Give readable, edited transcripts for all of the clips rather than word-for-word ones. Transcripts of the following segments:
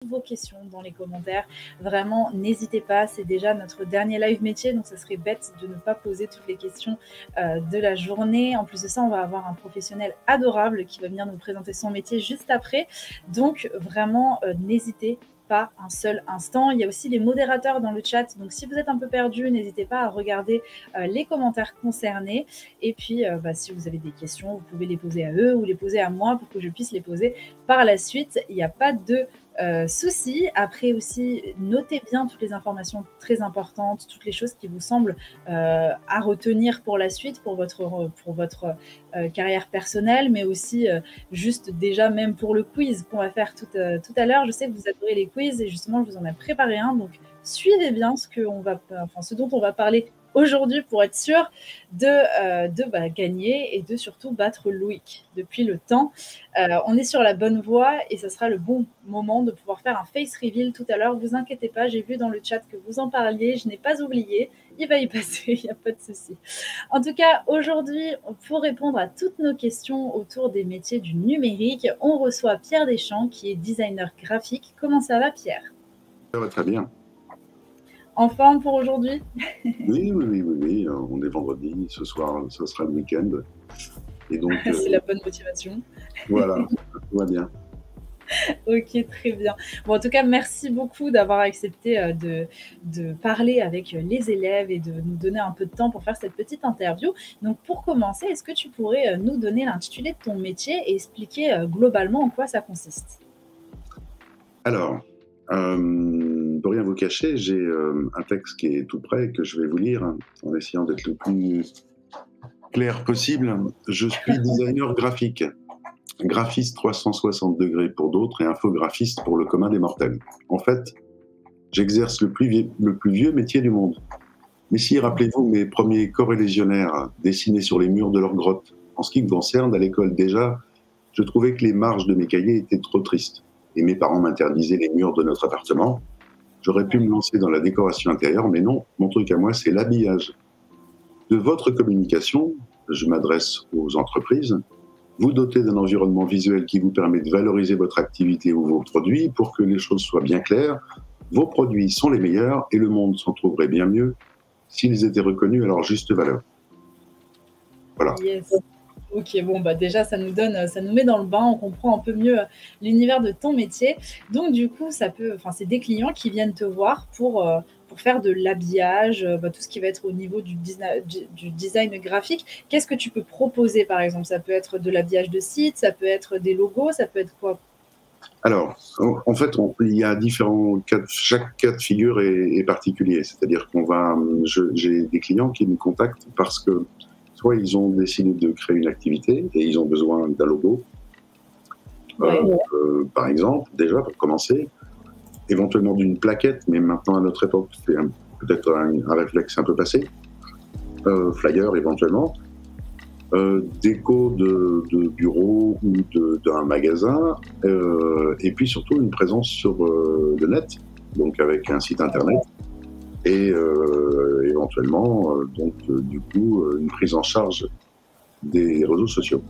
vos questions dans les commentaires. Vraiment, n'hésitez pas, c'est déjà notre dernier live métier, donc ça serait bête de ne pas poser toutes les questions de la journée. En plus de ça, on va avoir un professionnel adorable qui va venir nous présenter son métier juste après. Donc vraiment, n'hésitez pas un seul instant. Il y a aussi les modérateurs dans le chat, donc si vous êtes un peu perdu, n'hésitez pas à regarder les commentaires concernés. Et puis, si vous avez des questions, vous pouvez les poser à eux ou les poser à moi pour que je puisse les poser par la suite. Il n'y a pas de souci. Après aussi, notez bien toutes les informations très importantes, toutes les choses qui vous semblent à retenir pour la suite, pour votre carrière personnelle, mais aussi juste déjà même pour le quiz qu'on va faire tout à l'heure. Je sais que vous adorez les quiz et justement, je vous en ai préparé un, donc suivez bien ce dont on va parler aujourd'hui pour être sûr de gagner et de surtout battre Loïc depuis le temps. On est sur la bonne voie et ce sera le bon moment de pouvoir faire un face reveal tout à l'heure. Vous inquiétez pas, j'ai vu dans le chat que vous en parliez, je n'ai pas oublié, il va y passer, il n'y a pas de souci. En tout cas, aujourd'hui, pour répondre à toutes nos questions autour des métiers du numérique, on reçoit Pierre Deschamps qui est designer graphique. Comment ça va, Pierre? Ça va très bien. En forme pour aujourd'hui? Oui, on est vendredi, ce soir, ce sera le week-end. Et donc, c'est la bonne motivation. Voilà, tout va bien. Ok, très bien. Bon, en tout cas, merci beaucoup d'avoir accepté de parler avec les élèves et de nous donner un peu de temps pour faire cette petite interview. Donc, pour commencer, est-ce que tu pourrais nous donner l'intitulé de ton métier et expliquer globalement en quoi ça consiste? Alors, pour rien vous cacher, j'ai un texte qui est tout prêt que je vais vous lire en essayant d'être le plus clair possible. Je suis designer graphique, graphiste 360 degrés pour d'autres et infographiste pour le commun des mortels. En fait, j'exerce le plus vieux métier du monde. Mais si, rappelez-vous, mes premiers corréligionnaires dessinaient sur les murs de leur grotte. En ce qui me concerne, à l'école déjà, je trouvais que les marges de mes cahiers étaient trop tristes. Et mes parents m'interdisaient les murs de notre appartement. J'aurais pu me lancer dans la décoration intérieure, mais non, mon truc à moi, c'est l'habillage. De votre communication, je m'adresse aux entreprises, vous dotez d'un environnement visuel qui vous permet de valoriser votre activité ou vos produits pour que les choses soient bien claires. Vos produits sont les meilleurs et le monde s'en trouverait bien mieux s'ils étaient reconnus à leur juste valeur. Voilà. Yes. Ok, bon, déjà, ça nous met dans le bain, on comprend un peu mieux l'univers de ton métier. Donc, du coup, c'est des clients qui viennent te voir pour faire de l'habillage, tout ce qui va être au niveau du design graphique. Qu'est-ce que tu peux proposer, par exemple? Ça peut être de l'habillage de site, ça peut être des logos, ça peut être quoi? Alors, en fait, il y a différents cas, chaque cas de figure est particulier. C'est-à-dire j'ai des clients qui me contactent parce que soit ils ont décidé de créer une activité et ils ont besoin d'un logo, par exemple, déjà pour commencer, éventuellement d'une plaquette, mais maintenant à notre époque, c'est peut-être un réflexe un peu passé, flyer éventuellement, déco de bureau ou d'un magasin, et puis surtout une présence sur le net, donc avec un site internet. Et éventuellement, du coup, une prise en charge des réseaux sociaux.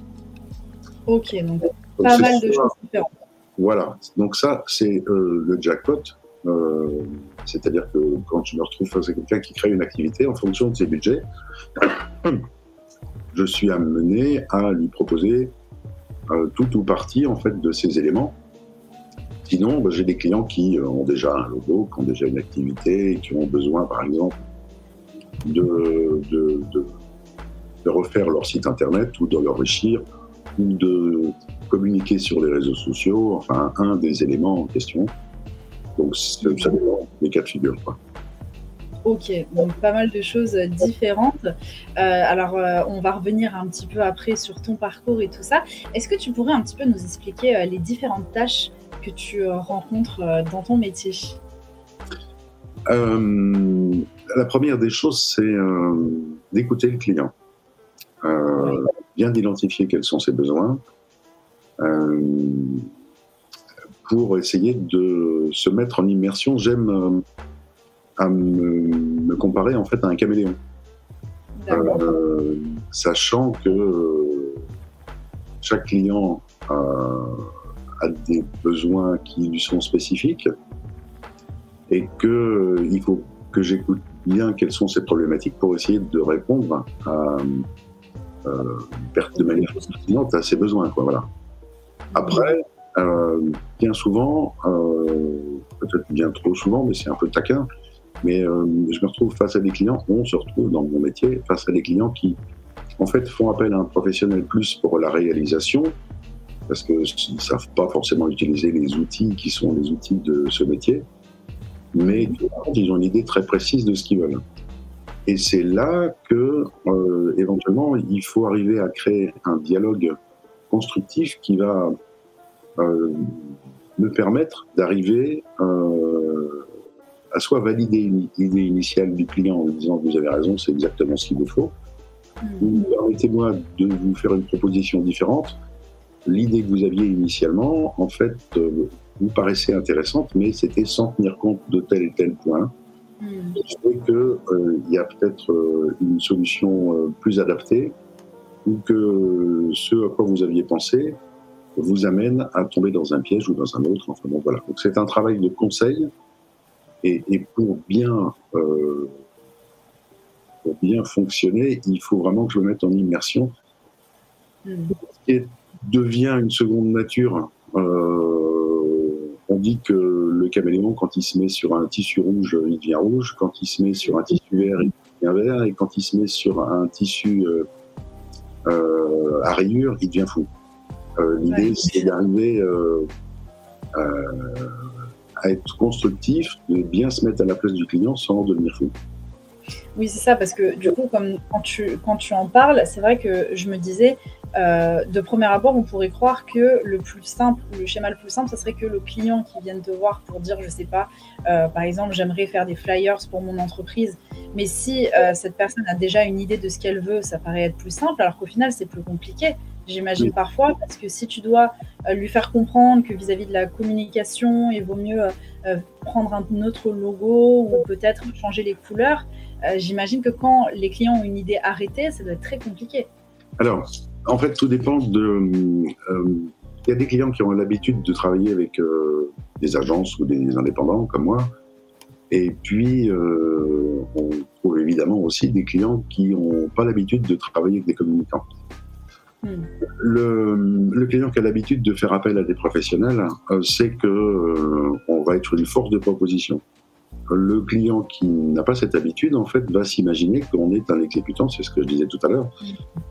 Ok, donc pas mal de choses différentes. Voilà, donc ça, c'est le jackpot. C'est-à-dire que quand je me retrouve face à quelqu'un qui crée une activité en fonction de ses budgets, je suis amené à lui proposer tout ou partie en fait, de ces éléments. Sinon, j'ai des clients qui ont déjà un logo, qui ont déjà une activité, et qui ont besoin, par exemple, de refaire leur site internet ou de l'enrichir ou de communiquer sur les réseaux sociaux, enfin, un des éléments en question. Donc, ça dépend des cas de figure, quoi. Ok, donc pas mal de choses différentes. On va revenir un petit peu après sur ton parcours et tout ça. Est-ce que tu pourrais un petit peu nous expliquer les différentes tâches que tu rencontres dans ton métier? La première des choses, c'est d'écouter le client. Bien d'identifier quels sont ses besoins pour essayer de se mettre en immersion. J'aime à me comparer en fait à un caméléon. Sachant que chaque client a des besoins qui lui sont spécifiques et qu'il faut que j'écoute bien quelles sont ces problématiques pour essayer de répondre de manière pertinente à ses besoins, quoi, voilà. Après, bien souvent, peut-être bien trop souvent, mais c'est un peu taquin, mais je me retrouve face à des clients, on se retrouve dans mon métier face à des clients qui, en fait, font appel à un professionnel plus pour la réalisation, parce qu'ils ne savent pas forcément utiliser les outils qui sont les outils de ce métier, mais ils ont une idée très précise de ce qu'ils veulent. Et c'est là que, éventuellement, il faut arriver à créer un dialogue constructif qui va me permettre d'arriver à soit valider l'idée initiale du client en lui disant « vous avez raison, c'est exactement ce qu'il vous faut », ou permettez-moi de vous faire une proposition différente. L'idée que vous aviez initialement, en fait, vous paraissait intéressante, mais c'était sans tenir compte de tel et tel point. Je sais qu'il y a peut-être une solution plus adaptée, ou que ce à quoi vous aviez pensé vous amène à tomber dans un piège ou dans un autre. Enfin bon, voilà. Donc c'est un travail de conseil, et pour bien fonctionner, il faut vraiment que je me mette en immersion. Ce qui devient une seconde nature. On dit que le caméléon, quand il se met sur un tissu rouge, il devient rouge. Quand il se met sur un tissu vert, il devient vert. Et quand il se met sur un tissu à rayures, il devient fou. L'idée, c'est d'arriver à être constructif, de bien se mettre à la place du client sans devenir fou. Oui, c'est ça, parce que du coup, comme quand tu en parles, c'est vrai que je me disais, de premier abord, on pourrait croire que le plus simple, le schéma le plus simple, ça serait que le client qui vienne te voir pour dire, je sais pas, par exemple, j'aimerais faire des flyers pour mon entreprise, mais si cette personne a déjà une idée de ce qu'elle veut, ça paraît être plus simple, alors qu'au final, c'est plus compliqué. J'imagine parfois, parce que si tu dois lui faire comprendre que vis-à-vis de la communication, il vaut mieux prendre un autre logo ou peut-être changer les couleurs, j'imagine que quand les clients ont une idée arrêtée, ça doit être très compliqué. Alors, en fait, tout dépend de... Il y a des clients qui ont l'habitude de travailler avec des agences ou des indépendants comme moi. Et puis, on trouve évidemment aussi des clients qui n'ont pas l'habitude de travailler avec des communicants. Le client qui a l'habitude de faire appel à des professionnels, c'est qu'on va être une force de proposition. Le client qui n'a pas cette habitude, en fait, va s'imaginer qu'on est un exécutant, c'est ce que je disais tout à l'heure,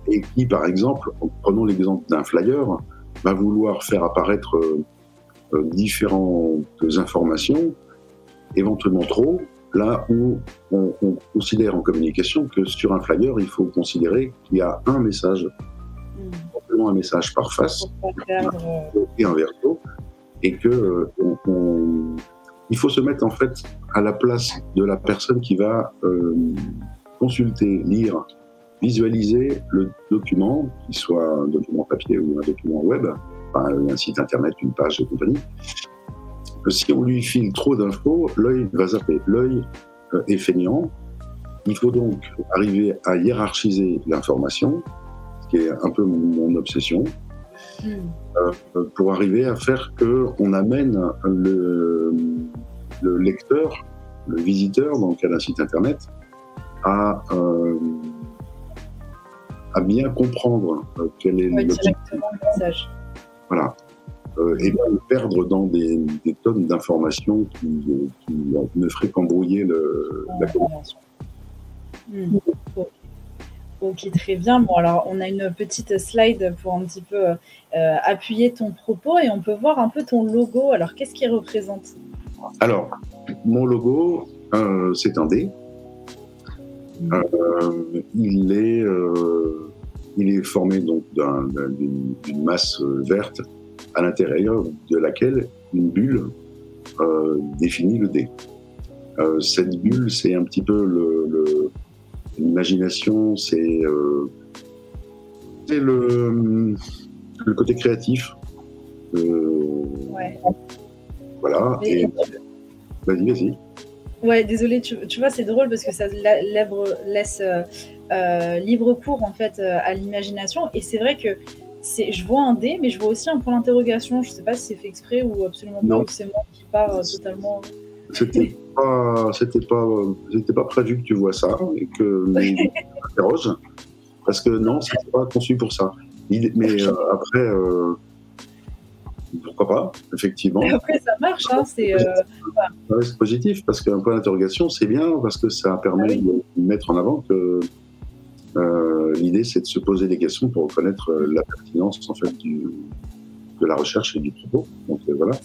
et qui, par exemple, prenons l'exemple d'un flyer, va vouloir faire apparaître différentes informations, éventuellement trop, là où on considère en communication que sur un flyer, il faut considérer qu'il y a un message, un message par face, et un verso, et que il faut se mettre en fait à la place de la personne qui va consulter, lire, visualiser le document, qu'il soit un document papier ou un document web, enfin, un site internet, une page et compagnie. Si on lui file trop d'infos, l'œil va zapper. L'œil est feignant. Il faut donc arriver à hiérarchiser l'information, ce qui est un peu mon obsession, pour arriver à faire qu'on amène le lecteur, le visiteur, dans le cas d'un site internet, à bien comprendre quel est directement le message. Voilà. Et pas le perdre dans des tonnes d'informations qui ne feraient qu'embrouiller la communication. Ok, très bien. Bon, alors, on a une petite slide pour un petit peu appuyer ton propos et on peut voir un peu ton logo. Alors, qu'est-ce qu'il représente ? Alors, mon logo, c'est un dé. Il est formé donc d'une masse verte à l'intérieur de laquelle une bulle définit le dé. Cette bulle, c'est un petit peu l'imagination, c'est le côté créatif. Ouais. Voilà. Vas-y. Ouais, désolé, tu vois, c'est drôle parce que ça laisse libre cours en fait à l'imagination. Et c'est vrai que Je vois un D, mais je vois aussi un point d'interrogation. Je ne sais pas si c'est fait exprès ou absolument pas, Non, ou c'est moi qui pars totalement. c'était pas prévu que tu vois ça et que mais m'interroge parce que non, c'était pas conçu pour ça. Mais après, pourquoi pas, effectivement. Et après, ça marche, hein, c'est. Ça reste positif parce qu'un point d'interrogation, c'est bien parce que ça permet de mettre en avant que l'idée, c'est de se poser des questions pour reconnaître la pertinence en fait de la recherche et du propos. Donc voilà.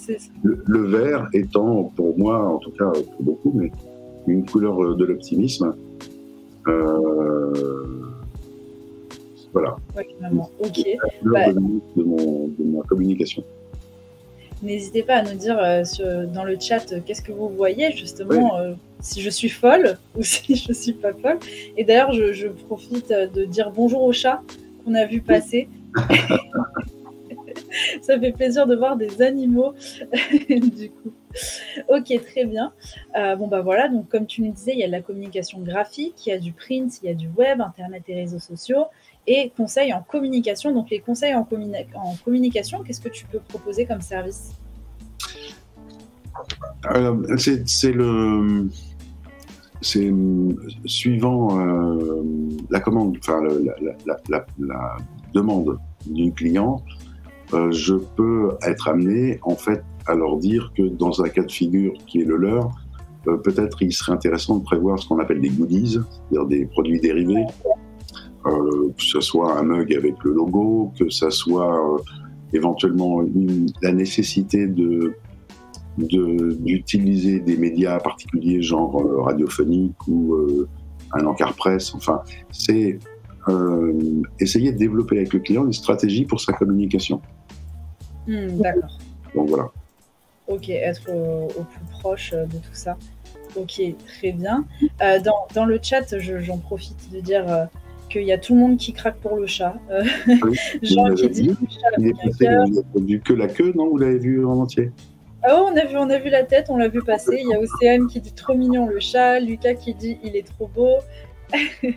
Le vert étant, pour moi, en tout cas pour beaucoup, mais une couleur de l'optimisme. Voilà. Ouais, finalement. Ok. De ma communication. N'hésitez pas à nous dire dans le chat qu'est-ce que vous voyez, justement, si je suis folle ou si je ne suis pas folle. Et d'ailleurs, je profite de dire bonjour au chat qu'on a vu passer. Ça fait plaisir de voir des animaux, du coup. Ok, très bien. Bon, bah voilà, donc comme tu nous disais, il y a de la communication graphique, il y a du print, il y a du web, Internet et réseaux sociaux, et conseils en communication. Donc les conseils en communication, qu'est-ce que tu peux proposer comme service? C'est suivant la commande, enfin la demande du client, je peux être amené en fait à leur dire que dans un cas de figure qui est le leur, peut-être il serait intéressant de prévoir ce qu'on appelle des goodies, c'est-à-dire des produits dérivés, que ce soit un mug avec le logo, que ce soit éventuellement la nécessité d'utiliser des médias particuliers, genre radiophonique ou un encart presse. Enfin, c'est essayer de développer avec le client une stratégie pour sa communication. D'accord. Donc voilà. Ok, être au plus proche de tout ça. Ok, très bien. Dans le chat, j'en profite de dire qu'il y a tout le monde qui craque pour le chat. Oui, Jean qui dit que le chat il est passé, vous avez vu que la queue, non? Vous l'avez vu en entier? Oh, on a vu la tête, on l'a vu passer. Il y a Océane qui dit trop mignon le chat, Lucas qui dit il est trop beau. Et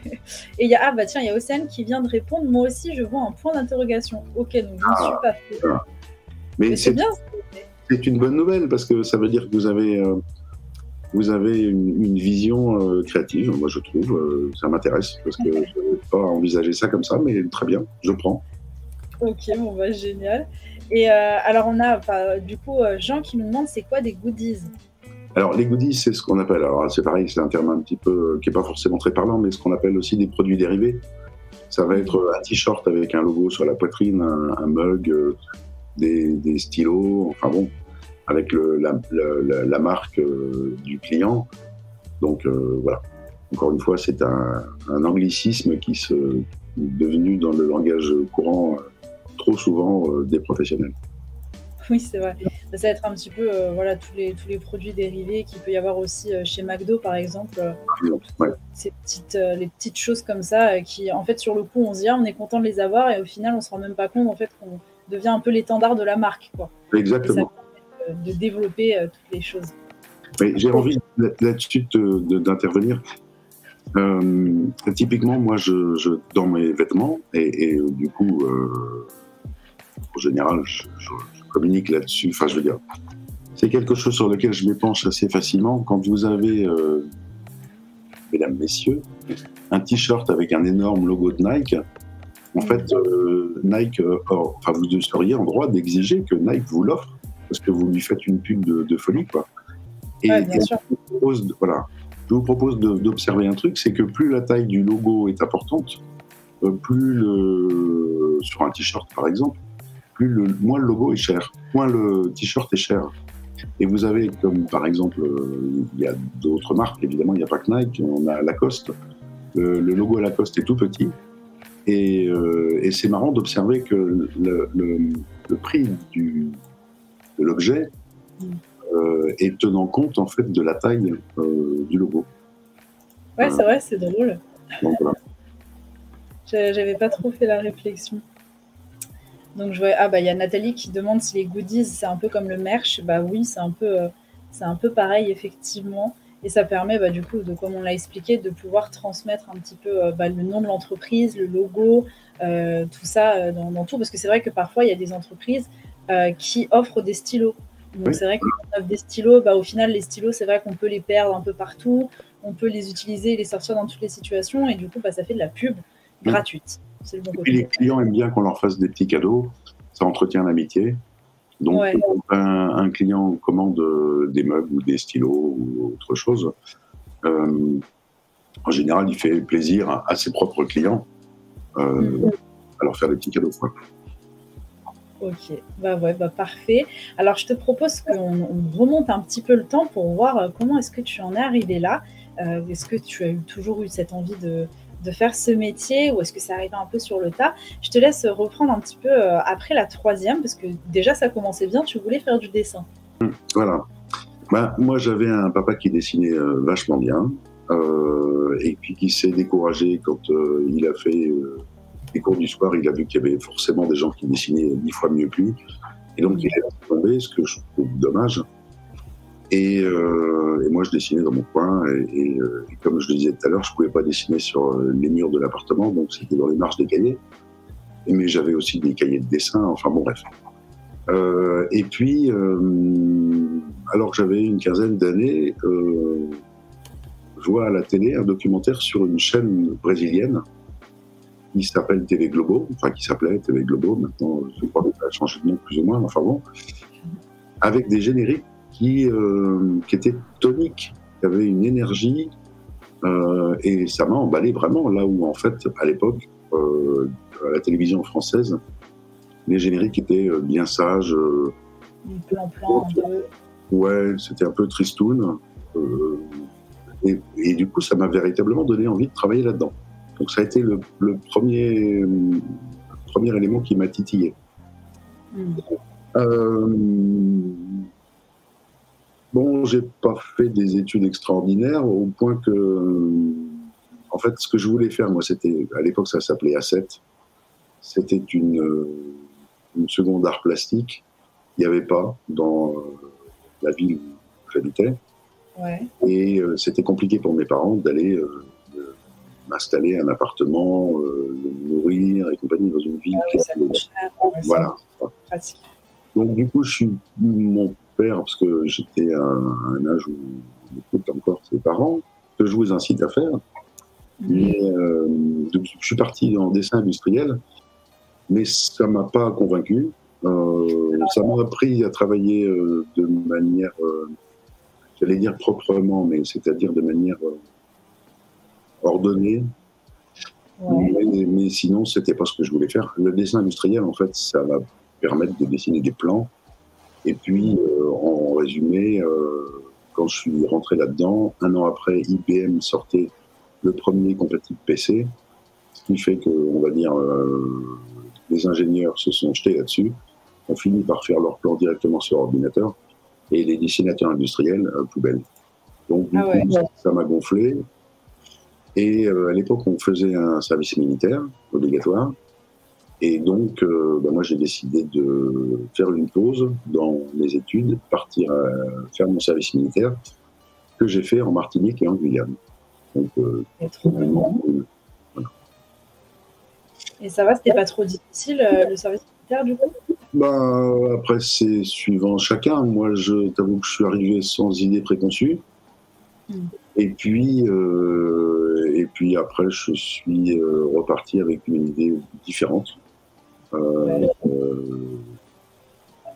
il y a il y a Océane qui vient de répondre. Moi aussi, je vois un point d'interrogation. Ok, donc je ne suis pas fait. Voilà. Mais c'est bien. C'est une bonne nouvelle parce que ça veut dire que vous avez une vision créative. Moi, je trouve, ça m'intéresse parce que je n'avais pas envisagé ça comme ça, mais très bien, je prends. Ok, bon bah génial. Et alors on a du coup Jean qui nous demande c'est quoi des goodies? Alors les goodies, c'est ce qu'on appelle, alors c'est pareil, c'est un terme un petit peu qui n'est pas forcément très parlant, mais ce qu'on appelle aussi des produits dérivés. Ça va être un t-shirt avec un logo sur la poitrine, un mug, des stylos, enfin bon, avec la marque du client. Donc voilà. Encore une fois, c'est un anglicisme qui est devenu dans le langage courant trop souvent des professionnels. Oui, c'est vrai. Ça va être un petit peu voilà, tous les produits dérivés qu'il peut y avoir aussi chez McDo, par exemple. Ouais. Les petites choses comme ça qui, en fait, sur le coup, on se dit on est content de les avoir et au final, on se rend même pas compte en fait qu'on devient un peu l'étendard de la marque, quoi. Exactement. Et ça permet de développer toutes les choses. Mais j'ai envie là-dessus d'intervenir. Typiquement, moi, dans mes vêtements, et du coup, en général, je communique là-dessus. Enfin, je veux dire, c'est quelque chose sur lequel je m'épanche assez facilement. Quand vous avez, mesdames, messieurs, un t-shirt avec un énorme logo de Nike, en fait, Nike, vous seriez en droit d'exiger que Nike vous l'offre parce que vous lui faites une pub de folie, quoi. Et, bien sûr. Je vous propose d'observer un truc, c'est que plus la taille du logo est importante, plus sur un t-shirt par exemple, moins le logo est cher, moins le t-shirt est cher. Et vous avez, comme par exemple, il y a d'autres marques, évidemment, il n'y a pas que Nike, on a Lacoste. Le logo Lacoste est tout petit. Et c'est marrant d'observer que le prix de l'objet est tenant compte en fait de la taille du logo. Ouais, c'est vrai, c'est drôle. Donc voilà. J'avais pas trop fait la réflexion. Donc je vois, il y a Nathalie qui demande si les goodies c'est un peu comme le merch. Bah oui, c'est un peu pareil effectivement. Et ça permet, du coup, comme on l'a expliqué, de pouvoir transmettre un petit peu le nom de l'entreprise, le logo, tout ça dans tout. Parce que c'est vrai que parfois, il y a des entreprises qui offrent des stylos. Donc, c'est vrai qu'on offre des stylos. Au final, les stylos, c'est vrai qu'on peut les perdre un peu partout. On peut les utiliser et les sortir dans toutes les situations. Et du coup, ça fait de la pub gratuite. C'est le bon côté. Et les clients aiment bien qu'on leur fasse des petits cadeaux. Ça entretient l'amitié. Donc, quand un client commande des meubles ou des stylos ou autre chose, en général, il fait plaisir à ses propres clients à leur faire des petits cadeaux. Quoi. Ok, parfait. Alors, je te propose qu'on remonte un petit peu le temps pour voir comment est-ce que tu en es arrivé là. Est-ce que tu as toujours eu cette envie de faire ce métier ou est-ce que c'est arrivé un peu sur le tas? Je te laisse reprendre un petit peu après la troisième parce que déjà ça commençait bien, tu voulais faire du dessin. Voilà. Moi j'avais un papa qui dessinait vachement bien et puis qui s'est découragé quand il a fait les cours du soir, il a vu qu'il y avait forcément des gens qui dessinaient 10 fois mieux que lui et donc il est tombé, ce que je trouve dommage. Et moi, je dessinais dans mon coin. Et comme je le disais tout à l'heure, je ne pouvais pas dessiner sur les murs de l'appartement, donc c'était dans les marges des cahiers. Mais j'avais aussi des cahiers de dessin, enfin bon, bref. Et puis, alors que j'avais une quinzaine d'années, je vois à la télé un documentaire sur une chaîne brésilienne qui s'appelle TV Globo, enfin qui s'appelait TV Globo, maintenant je crois qu'elle a changé de nom plus ou moins, enfin bon, avec des génériques qui était tonique, qui avait une énergie, et ça m'a emballé vraiment, là où en fait, à l'époque, à la télévision française, les génériques étaient bien sages. Plan. Ouais, c'était un peu tristoun. Et du coup, ça m'a véritablement donné envie de travailler là-dedans. Donc ça a été le premier élément qui m'a titillé. Bon, j'ai pas fait des études extraordinaires au point que, en fait, ce que je voulais faire, moi, c'était, à l'époque, ça s'appelait A7. C'était une seconde art plastique. Il n'y avait pas dans la ville où j'habitais. Ouais. Et c'était compliqué pour mes parents d'aller m'installer un appartement, me nourrir et compagnie dans une ville. Voilà. Donc, du coup, mon père, parce que j'étais à un âge où on écoute encore ses parents, que je vous incite à faire. Mais donc, je suis parti en dessin industriel, mais ça ne m'a pas convaincu. Ça m'a appris à travailler de manière, j'allais dire proprement, mais c'est-à-dire de manière ordonnée. Ouais. Mais sinon, ce n'était pas ce que je voulais faire. Le dessin industriel, en fait, ça va permettre de dessiner des plans. Et puis, en résumé, quand je suis rentré là-dedans, un an après, IBM sortait le premier compatible PC, ce qui fait que, on va dire, les ingénieurs se sont jetés là-dessus, ont fini par faire leur plan directement sur ordinateur, et les dessinateurs industriels, poubelle. Donc, du coup, ça m'a gonflé. Et à l'époque, on faisait un service militaire obligatoire. Et donc, moi, j'ai décidé de faire une pause dans mes études, partir faire mon service militaire, que j'ai fait en Martinique et en Guyane. Donc, voilà. Et ça va, c'était pas trop difficile, le service militaire, du coup? Après, c'est suivant chacun. Moi, je t'avoue que je suis arrivé sans idée préconçue. Et puis après, je suis reparti avec une idée différente.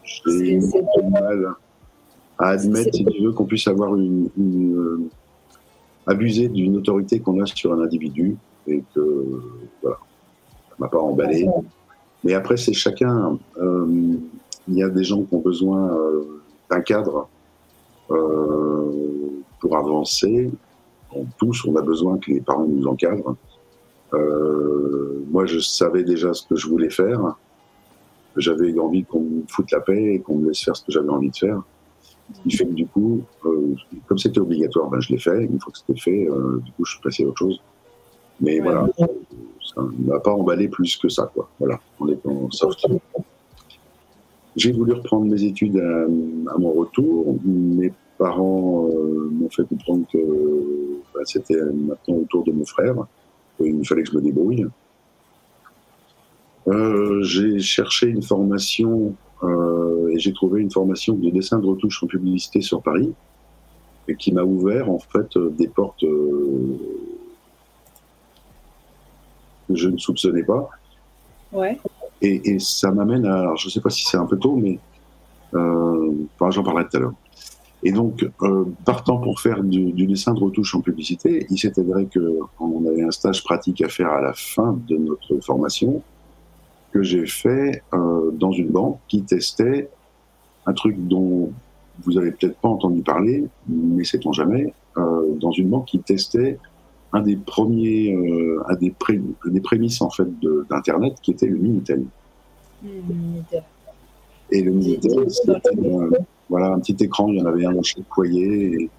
J'ai du mal à admettre, si tu veux, qu'on puisse avoir abuser d'une autorité qu'on a sur un individu et que voilà, ça m'a pas emballé. Mais après, c'est chacun. Il y a des gens qui ont besoin d'un cadre pour avancer. Tous, on a besoin que les parents nous encadrent. Moi, je savais déjà ce que je voulais faire. J'avais envie qu'on me foute la paix et qu'on me laisse faire ce que j'avais envie de faire. Ce qui fait que du coup, comme c'était obligatoire, je l'ai fait. Une fois que c'était fait, du coup, je suis passé à autre chose. Mais voilà, ça ne m'a pas emballé plus que ça, quoi. Voilà, en étant sorti. J'ai voulu reprendre mes études à mon retour. Mes parents m'ont m'ont fait comprendre que c'était maintenant au tour de mon frère. Il fallait que je me débrouille. J'ai cherché une formation et j'ai trouvé une formation de dessin de retouche en publicité sur Paris et qui m'a ouvert en fait des portes que je ne soupçonnais pas. Ouais. Et ça m'amène à, alors je ne sais pas si c'est un peu tôt, mais j'en parlerai tout à l'heure. Et donc, partant pour faire du dessin de retouche en publicité, il s'est avéré qu'on avait un stage pratique à faire à la fin de notre formation que j'ai fait dans une banque qui testait un truc dont vous avez peut-être pas entendu parler, mais sait-on jamais, dans une banque qui testait un des premiers, des prémices en fait d'Internet qui était le Minitel. Minitel. Et le Minitel, c'était voilà, un petit écran, il y en avait un dans chaque foyer,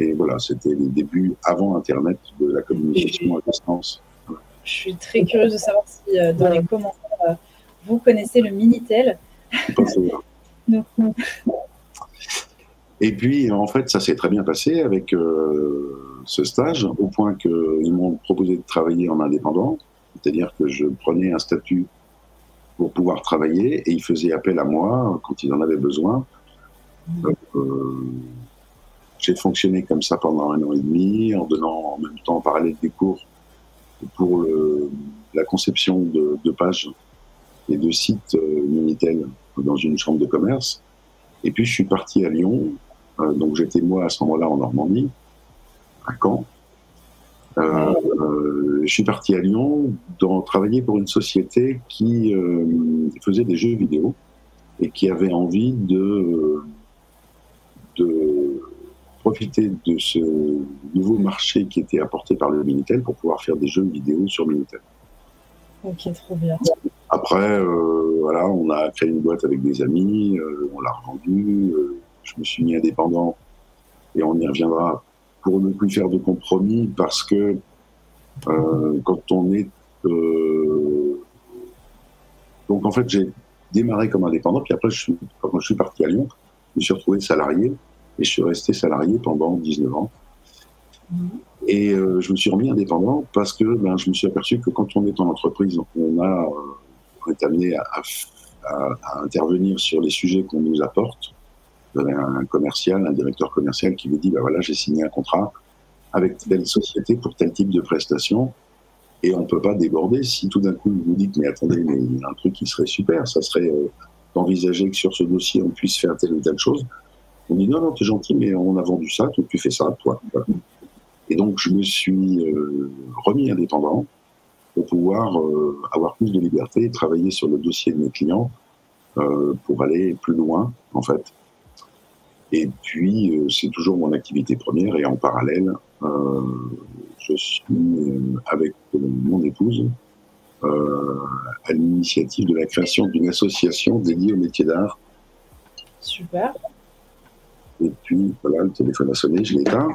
et voilà, c'était les débuts avant Internet de la communication à distance. Je suis très curieuse de savoir si dans les commentaires vous connaissez le Minitel. Donc, et puis, en fait, ça s'est très bien passé avec ce stage, au point qu'ils m'ont proposé de travailler en indépendant, c'est-à-dire que je prenais un statut pour pouvoir travailler et ils faisaient appel à moi quand ils en avaient besoin. J'ai fonctionné comme ça pendant 1 an et demi, en donnant en même temps en parallèle des cours pour la conception de pages et de sites Minitel dans une chambre de commerce. Et puis je suis parti à Lyon, donc j'étais moi à ce moment-là en Normandie, à Caen. Je suis parti à Lyon travailler pour une société qui faisait des jeux vidéo et qui avait envie de profiter de ce nouveau marché qui était apporté par le Minitel pour pouvoir faire des jeux vidéo sur Minitel. Ok, trop bien. Après, voilà, on a créé une boîte avec des amis, on l'a revendue, je me suis mis indépendant et on y reviendra pour ne plus faire de compromis parce que quand on est... donc en fait, j'ai démarré comme indépendant, puis après, quand je suis parti à Lyon, je me suis retrouvé salarié et je suis resté salarié pendant 19 ans. Et je me suis remis indépendant parce que je me suis aperçu que quand on est en entreprise, on est amené à intervenir sur les sujets qu'on nous apporte. Vous avez un commercial, un directeur commercial qui vous dit voilà, j'ai signé un contrat avec telle société pour tel type de prestation et on ne peut pas déborder. Si tout d'un coup vous dites mais attendez, mais il y a un truc qui serait super, ça serait d'envisager que sur ce dossier on puisse faire telle ou telle chose. On dit non, t'es gentil, mais on a vendu ça, donc tu fais ça, toi. Voilà. Et donc je me suis remis indépendant pour pouvoir avoir plus de liberté et travailler sur le dossier de mes clients pour aller plus loin, en fait. Et puis, c'est toujours mon activité première et en parallèle, je suis avec mon épouse à l'initiative de la création d'une association dédiée au métier d'art. Super. Et puis, voilà, le téléphone a sonné, je l'ai éteint.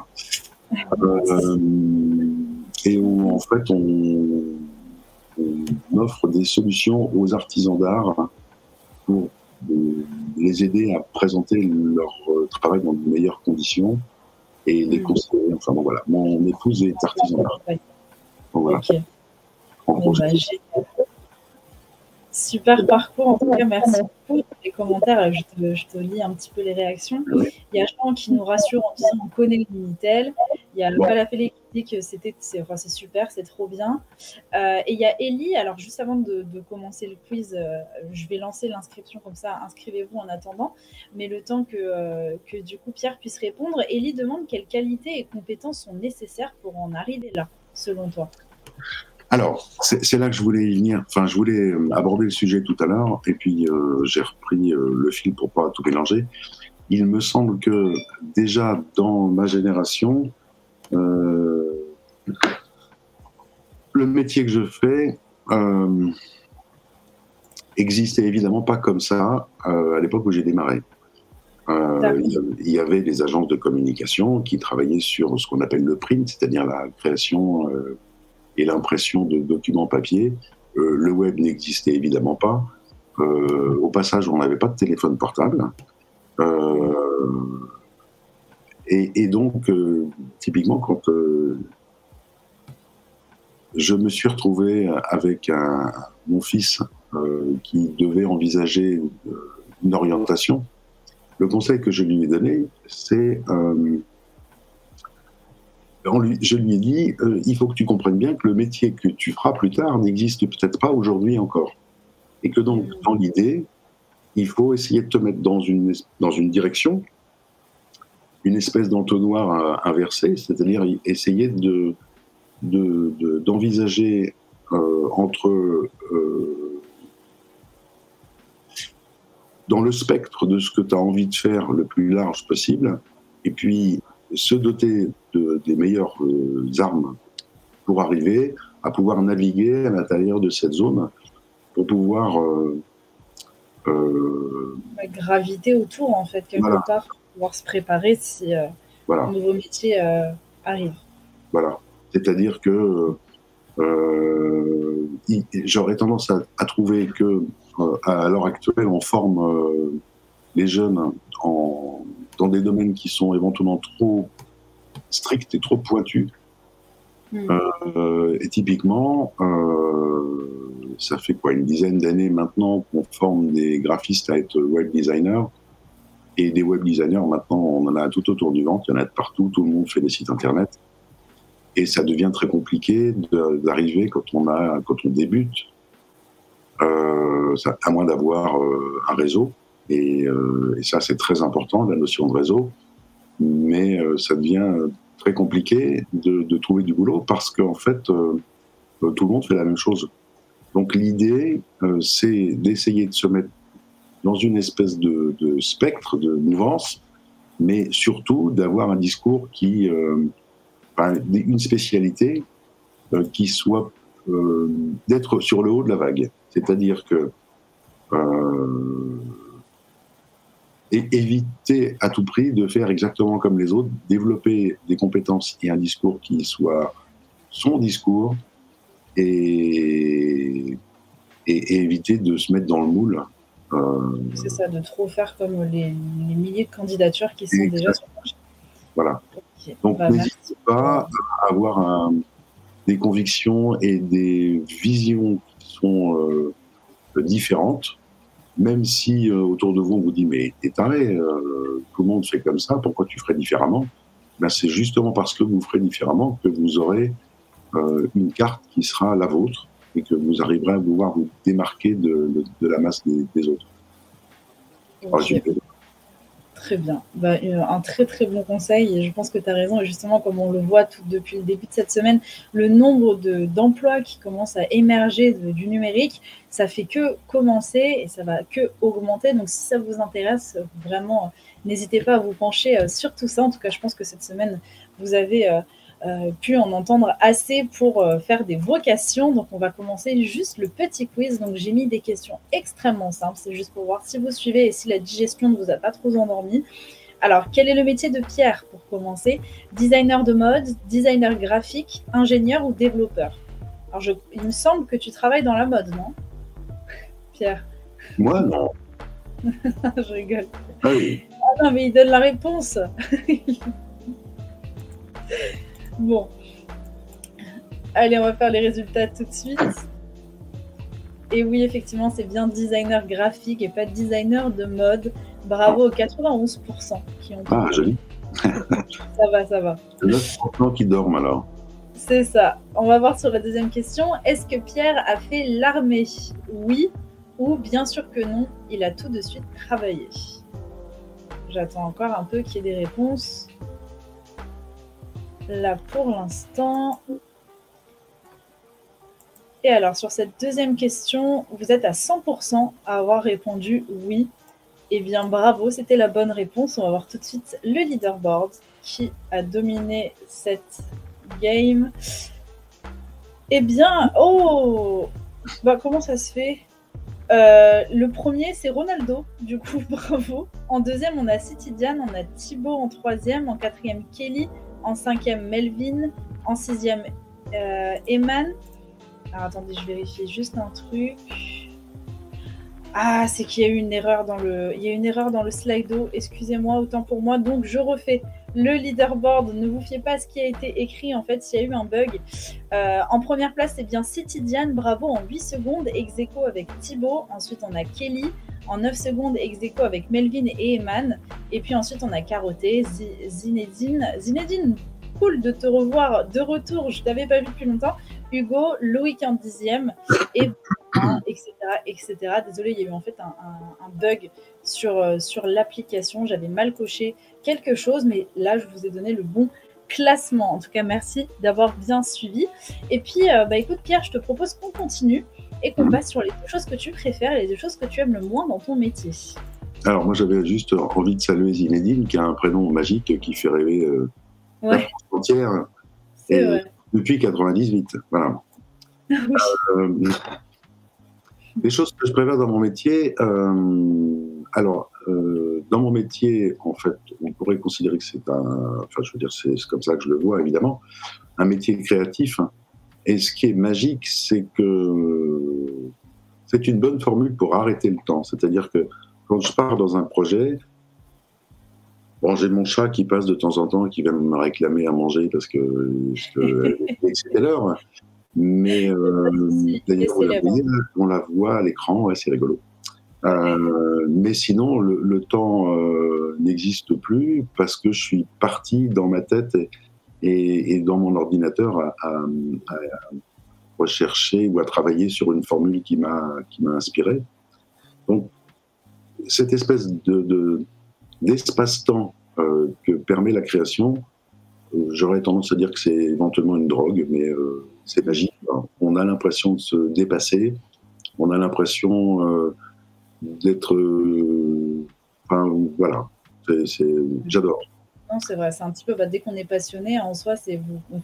Et où, en fait, on offre des solutions aux artisans d'art pour les aider à présenter leur travail dans de meilleures conditions et les conseiller. Enfin bon, voilà. Mon épouse est artisan d'art. Donc, voilà. Okay. Super parcours, en tout cas, merci beaucoup pour les commentaires. Je te lis un petit peu les réactions. Il y a Jean qui nous rassure en disant on connaît le Minitel. Il y a Balafélé qui dit que c'est super, c'est trop bien. Et il y a Ellie, alors juste avant de commencer le quiz, je vais lancer l'inscription comme ça, inscrivez-vous en attendant. Mais le temps que du coup Pierre puisse répondre, Ellie demande quelles qualités et compétences sont nécessaires pour en arriver là, selon toi. Alors, c'est là que je voulais y venir. Enfin, je voulais aborder le sujet tout à l'heure, et puis j'ai repris le fil pour pas tout mélanger. Il me semble que déjà dans ma génération, le métier que je fais existait évidemment pas comme ça à l'époque où j'ai démarré. Il y avait des agences de communication qui travaillaient sur ce qu'on appelle le print, c'est-à-dire la création et l'impression de documents papier. Le web n'existait évidemment pas. Au passage, on n'avait pas de téléphone portable. Et donc, typiquement, quand je me suis retrouvé avec mon fils qui devait envisager une orientation, le conseil que je lui ai donné, c'est je lui ai dit, il faut que tu comprennes bien que le métier que tu feras plus tard n'existe peut-être pas aujourd'hui encore. Et que donc, dans l'idée, il faut essayer de te mettre dans une direction, une espèce d'entonnoir inversé, c'est-à-dire essayer d'envisager entre dans le spectre de ce que tu as envie de faire le plus large possible, et puis se doter des meilleures armes pour arriver à pouvoir naviguer à l'intérieur de cette zone, pour pouvoir graviter autour, en fait, quelque part, pour pouvoir se préparer si un nouveau métier arrive. Voilà. C'est-à-dire que j'aurais tendance à trouver que à l'heure actuelle, on forme les jeunes dans des domaines qui sont éventuellement trop stricts et trop pointus. Et typiquement, ça fait quoi, une dizaine d'années maintenant qu'on forme des graphistes à être web designers. Et des web designers, maintenant, on en a tout autour du ventre, il y en a de partout, tout le monde fait des sites internet. Et ça devient très compliqué d'arriver quand on débute, à moins d'avoir un réseau. Et ça, c'est très important, la notion de réseau. Mais ça devient très compliqué de trouver du boulot parce qu'en fait, tout le monde fait la même chose. Donc l'idée, c'est d'essayer de se mettre dans une espèce de spectre, de mouvance, mais surtout d'avoir un discours qui... une spécialité qui soit d'être sur le haut de la vague. C'est-à-dire que éviter à tout prix de faire exactement comme les autres, développer des compétences et un discours qui soit son discours et éviter de se mettre dans le moule. C'est ça, de trop faire comme les milliers de candidatures qui sont déjà sur le marché. Voilà. Okay. Donc, n'hésitez pas à avoir des convictions et des visions qui sont différentes, même si autour de vous, on vous dit « mais t'es taré, tout le monde fait comme ça, pourquoi tu ferais différemment ?» Ben, c'est justement parce que vous ferez différemment que vous aurez une carte qui sera la vôtre et que vous arriverez à pouvoir vous démarquer de la masse des autres. Okay. Très bien. Bah, un très très bon conseil et je pense que tu as raison. Et justement, comme on le voit depuis le début de cette semaine, le nombre d'emplois qui commencent à émerger du numérique, ça fait que commencer et ça va que augmenter. Donc si ça vous intéresse, vraiment, n'hésitez pas à vous pencher sur tout ça. En tout cas, je pense que cette semaine, vous avez pu en entendre assez pour faire des vocations. Donc on va commencer juste le petit quiz. Donc j'ai mis des questions extrêmement simples, c'est juste pour voir si vous suivez et si la digestion ne vous a pas trop endormi. Alors quel est le métier de Pierre pour commencer? Designer de mode, designer graphique, ingénieur ou développeur? Alors il me semble que tu travailles dans la mode, non Pierre? Moi non. Je rigole. Ah oui. Ah non mais il donne la réponse. Bon, allez, on va faire les résultats tout de suite. Et oui, effectivement, c'est bien designer graphique et pas designer de mode. Bravo aux 91% qui ont... Ah, joli. Ça va, ça va. C'est 9% qui dorment alors. C'est ça. On va voir sur la deuxième question. Est-ce que Pierre a fait l'armée? Oui ou bien sûr que non, il a tout de suite travaillé. J'attends encore un peu qu'il y ait des réponses. Là, pour l'instant. Et alors, sur cette deuxième question, vous êtes à 100% à avoir répondu oui. Eh bien, bravo, c'était la bonne réponse. On va voir tout de suite le leaderboard qui a dominé cette game. Eh bien, oh bah, comment ça se fait? Le premier, c'est Ronaldo, du coup, bravo. En deuxième, on a Citidiane, on a Thibaut en troisième, en quatrième, Kelly. En cinquième, Melvin. En sixième, Eman. Alors, attendez, je vérifie juste un truc. Ah, c'est qu'il y a eu une erreur dans le... Il y a une erreur dans le Slido. Excusez-moi, autant pour moi. Donc, je refais. le leaderboard. Ne vous fiez pas à ce qui a été écrit. En fait, s'il y a eu un bug. En première place, c'est bien City Diane. Bravo en 8 secondes. Ex-aequo avec Thibaut. Ensuite, on a Kelly. En 9 secondes, ex-aequo avec Melvin et Eman. Et puis ensuite, on a Carotté, Zinedine. Zinedine, cool de te revoir de retour. Je ne t'avais pas vu depuis longtemps. Hugo, Loïc en 10e. Et etc., etc. Désolée, il y a eu en fait un bug sur l'application. J'avais mal coché quelque chose, mais là, je vous ai donné le bon classement. En tout cas, merci d'avoir bien suivi. Et puis, écoute, Pierre, je te propose qu'on continue et qu'on passe sur les deux choses que tu préfères et les deux choses que tu aimes le moins dans ton métier. Alors, moi, j'avais juste envie de saluer Zinedine, qui a un prénom magique qui fait rêver la France entière. C'est vrai. Depuis 98, voilà. Oui. Les choses que je préfère dans mon métier, dans mon métier, en fait, on pourrait considérer que c'est c'est comme ça que je le vois, évidemment, un métier créatif. Et ce qui est magique, c'est que c'est une bonne formule pour arrêter le temps. C'est-à-dire que quand je pars dans un projet, bon, j'ai mon chat qui passe de temps en temps et qui vient me réclamer à manger parce que c'était l'heure. Mais d'ailleurs, on la voit à l'écran, ouais, c'est rigolo. Mais sinon, le temps n'existe plus parce que je suis parti dans ma tête et dans mon ordinateur à rechercher ou à travailler sur une formule qui m'a inspiré. Donc, cette espèce d'espace-temps que permet la création, j'aurais tendance à dire que c'est éventuellement une drogue, mais c'est magique. On a l'impression de se dépasser, on a l'impression d'être... voilà, j'adore. Non, c'est vrai, c'est un petit peu, dès qu'on est passionné, en soi,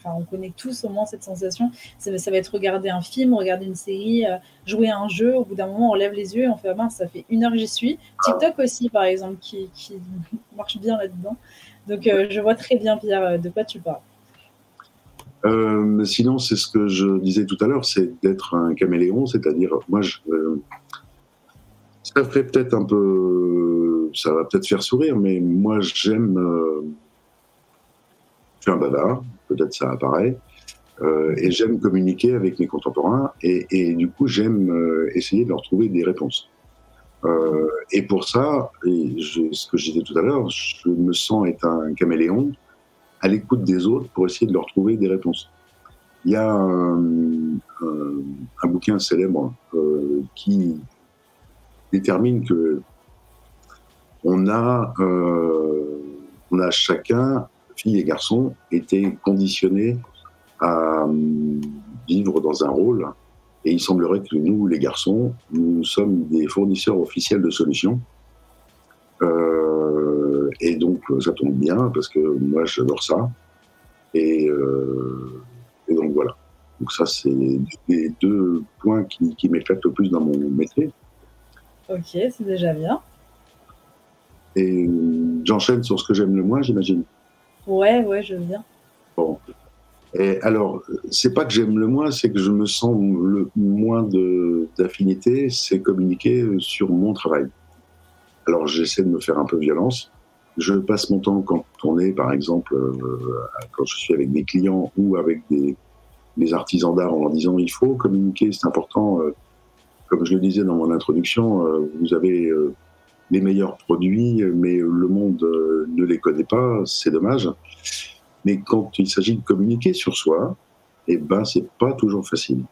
on connaît tous au moins cette sensation. Ça va être regarder un film, regarder une série, jouer à un jeu. Au bout d'un moment, on lève les yeux et on fait, mince, ça fait 1 heure que j'y suis. TikTok aussi, par exemple, qui marche bien là-dedans. Donc, je vois très bien, Pierre, de quoi tu parles. Sinon, c'est ce que je disais tout à l'heure, c'est d'être un caméléon, c'est-à-dire, moi, ça fait peut-être un peu, ça va peut-être faire sourire, mais moi, j'aime, je suis un bavard, peut-être ça apparaît, et j'aime communiquer avec mes contemporains, et du coup, j'aime essayer de leur trouver des réponses. Et pour ça, ce que je disais tout à l'heure, je me sens être un caméléon à l'écoute des autres pour essayer de leur trouver des réponses. Il y a un bouquin célèbre qui détermine que on a chacun, filles et garçons, été conditionnés à vivre dans un rôle. Et il semblerait que nous, les garçons, nous sommes des fournisseurs officiels de solutions. Et donc, ça tombe bien, parce que moi, j'adore ça. Et donc, voilà. Donc ça, c'est les deux points qui m'éclatent le plus dans mon métier. Ok, c'est déjà bien. Et j'enchaîne sur ce que j'aime le moins, j'imagine. Ouais, je veux bien. Bon. Et alors, c'est pas que j'aime le moins, c'est que je me sens le moins d'affinité, c'est communiquer sur mon travail. Alors, j'essaie de me faire un peu violence. Je passe mon temps quand on est, par exemple, quand je suis avec des clients ou avec des artisans d'art en leur disant il faut communiquer, c'est important. Comme je le disais dans mon introduction, vous avez les meilleurs produits, mais le monde ne les connaît pas, c'est dommage. Mais quand il s'agit de communiquer sur soi, c'est pas toujours facile.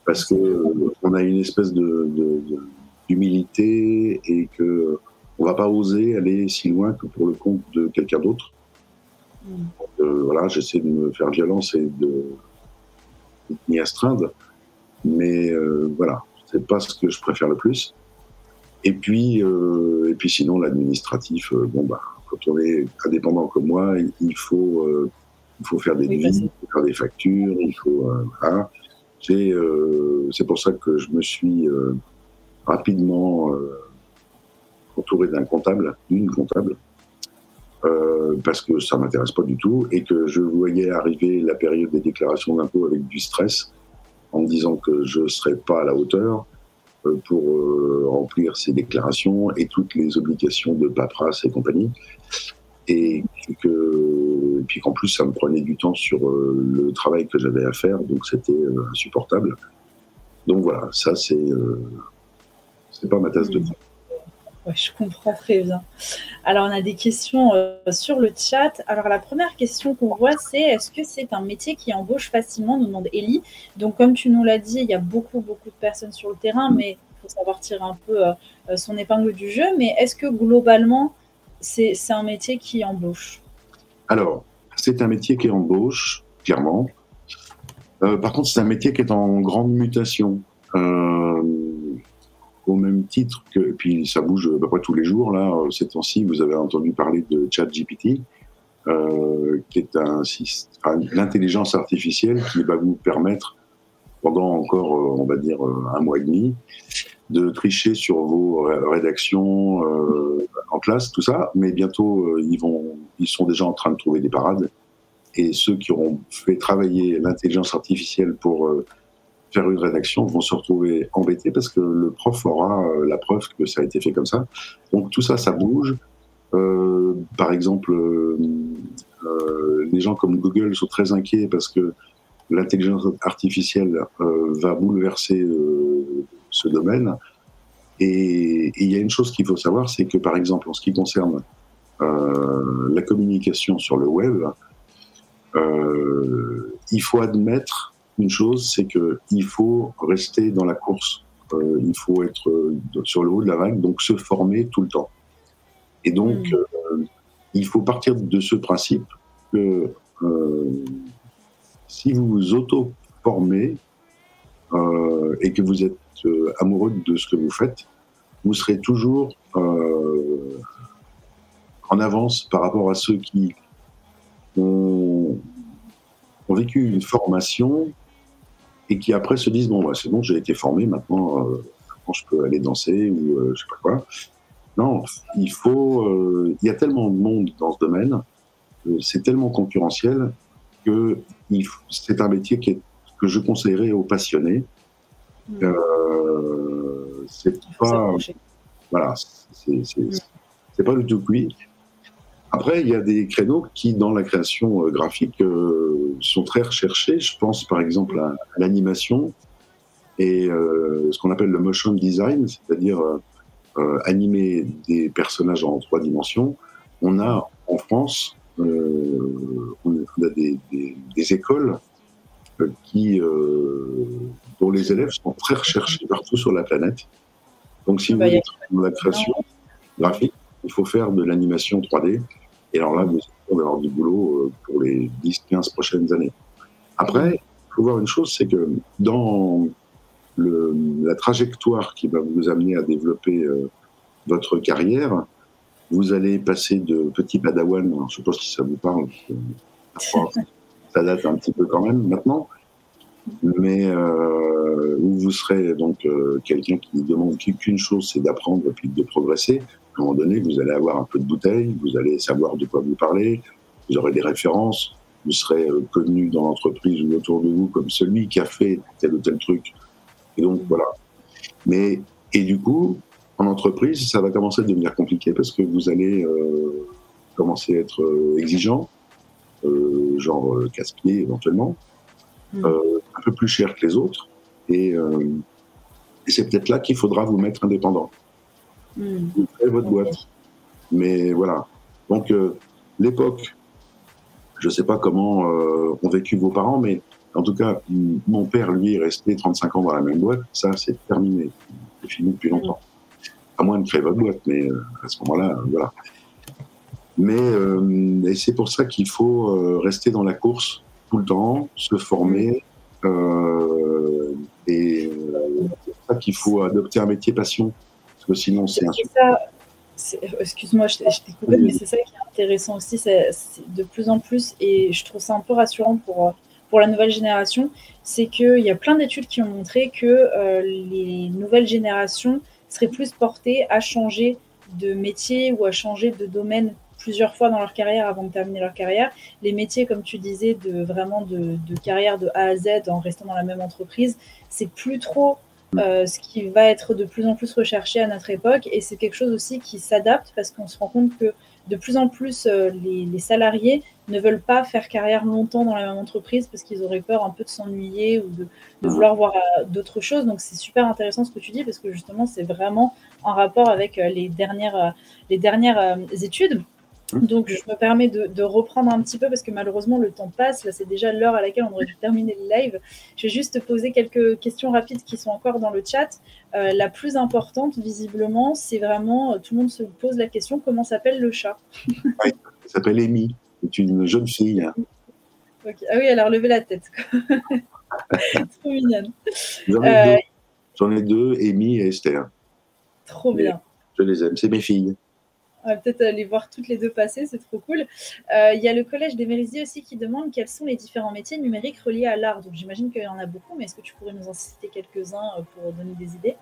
Parce qu'on a une espèce d'humilité et qu'on va pas oser aller si loin que pour le compte de quelqu'un d'autre. Voilà, j'essaie de me faire violence et de m'y astreindre. Mais voilà, c'est pas ce que je préfère le plus. Et puis sinon, l'administratif, quand on est indépendant comme moi, il faut faire des devis, il faut faire des factures, il faut voilà. C'est pour ça que je me suis rapidement entouré d'une comptable, parce que ça m'intéresse pas du tout et que je voyais arriver la période des déclarations d'impôts avec du stress, en me disant que je serais pas à la hauteur pour remplir ces déclarations et toutes les obligations de paperasse et compagnie. Et et puis qu'en plus ça me prenait du temps sur le travail que j'avais à faire, donc c'était insupportable. Donc voilà, ça c'est pas ma tasse de thé. Ouais, je comprends très bien. Alors, on a des questions sur le chat. Alors, la première question qu'on voit, c'est est-ce que c'est un métier qui embauche facilement, nous demande Ellie. Donc, comme tu nous l'as dit, il y a beaucoup de personnes sur le terrain, mais il faut savoir tirer un peu son épingle du jeu. Mais est-ce que globalement, c'est un métier qui embauche? Alors, c'est un métier qui embauche, clairement. Par contre, c'est un métier qui est en grande mutation. Au même titre que, puis ça bouge à peu près tous les jours, là, ces temps-ci, vous avez entendu parler de ChatGPT, qui est l'intelligence artificielle qui va vous permettre, pendant encore, on va dire, un mois et demi, de tricher sur vos rédactions en classe, tout ça, mais bientôt, ils sont déjà en train de trouver des parades, et ceux qui auront fait travailler l'intelligence artificielle pour faire une rédaction vont se retrouver embêtés parce que le prof aura la preuve que ça a été fait comme ça. Donc tout ça, ça bouge. Par exemple, les gens comme Google sont très inquiets parce que l'intelligence artificielle va bouleverser ce domaine. Et il y a une chose qu'il faut savoir, c'est que par exemple, en ce qui concerne la communication sur le web, il faut admettre une chose, c'est qu'il faut rester dans la course, il faut être sur le haut de la vague, donc se former tout le temps. Et donc, il faut partir de ce principe que si vous vous auto-formez et que vous êtes amoureux de ce que vous faites, vous serez toujours en avance par rapport à ceux qui ont vécu une formation et qui après se disent bon bah, c'est bon, j'ai été formé, maintenant je peux aller danser ou je sais pas quoi. Non, il y a tellement de monde dans ce domaine, c'est tellement concurrentiel que c'est un métier que je conseillerais aux passionnés. C'est pas voilà, c'est pas du tout cuit. Après, il y a des créneaux qui, dans la création graphique, sont très recherchés. Je pense par exemple à l'animation et ce qu'on appelle le motion design, c'est-à-dire animer des personnages en 3 dimensions. On a en France, on a des écoles dont les élèves sont très recherchés partout sur la planète. Donc si vous êtes dans la création graphique, il faut faire de l'animation 3D. Et alors là, vous allez avoir du boulot pour les 10-15 prochaines années. Après, il faut voir une chose, c'est que dans la trajectoire qui va vous amener à développer votre carrière, vous allez passer de petit padawan, alors je ne sais pas si ça vous parle, ça date un petit peu quand même maintenant, mais où vous serez donc quelqu'un qui ne demande qu'une chose, c'est d'apprendre et puis de progresser. À un moment donné, vous allez avoir un peu de bouteille, vous allez savoir de quoi vous parlez, vous aurez des références, vous serez connu dans l'entreprise ou autour de vous comme celui qui a fait tel ou tel truc. Et donc, voilà. Et du coup, en entreprise, ça va commencer à devenir compliqué parce que vous allez commencer à être exigeant, genre casse-pied éventuellement, un peu plus cher que les autres. Et c'est peut-être là qu'il faudra vous mettre indépendant. Vous créez votre boîte. Mais voilà. Donc, l'époque, je ne sais pas comment ont vécu vos parents, mais en tout cas, mon père, lui, est resté 35 ans dans la même boîte. Ça, c'est terminé. C'est fini depuis longtemps. À moins de créer votre boîte, mais à ce moment-là, voilà. Mais et c'est pour ça qu'il faut rester dans la course tout le temps, se former. Et c'est pour ça qu'il faut adopter un métier passion. Parce que sinon, c'est excuse-moi, je t'ai coupé, mais c'est ça qui est intéressant aussi, c'est de plus en plus, et je trouve ça un peu rassurant pour la nouvelle génération, c'est qu'il y a plein d'études qui ont montré que les nouvelles générations seraient plus portées à changer de métier ou à changer de domaine plusieurs fois dans leur carrière avant de terminer leur carrière. Les métiers, comme tu disais, de carrière de A à Z en restant dans la même entreprise, c'est plus trop ce qui va être de plus en plus recherché à notre époque, et c'est quelque chose aussi qui s'adapte parce qu'on se rend compte que de plus en plus, les salariés ne veulent pas faire carrière longtemps dans la même entreprise parce qu'ils auraient peur un peu de s'ennuyer ou de vouloir voir d'autres choses. Donc, c'est super intéressant ce que tu dis parce que justement, c'est vraiment en rapport avec les dernières études. Donc, je me permets de reprendre un petit peu parce que malheureusement, le temps passe. Là, c'est déjà l'heure à laquelle on aurait dû terminer le live. Je vais juste te poser quelques questions rapides qui sont encore dans le chat. La plus importante, visiblement, c'est vraiment, tout le monde se pose la question, comment s'appelle le chat? Oui, elle s'appelle Amy. C'est une jeune fille. Okay. Ah oui, elle a relevé la tête. Trop mignonne. J'en ai deux, Amy et Esther. Trop bien. Je les aime, c'est mes filles. On va peut-être les voir toutes les deux passer, c'est trop cool. Il y a le collège des Mérisiers aussi qui demande quels sont les différents métiers numériques reliés à l'art. Donc j'imagine qu'il y en a beaucoup, mais est-ce que tu pourrais nous en citer quelques-uns pour donner des idées?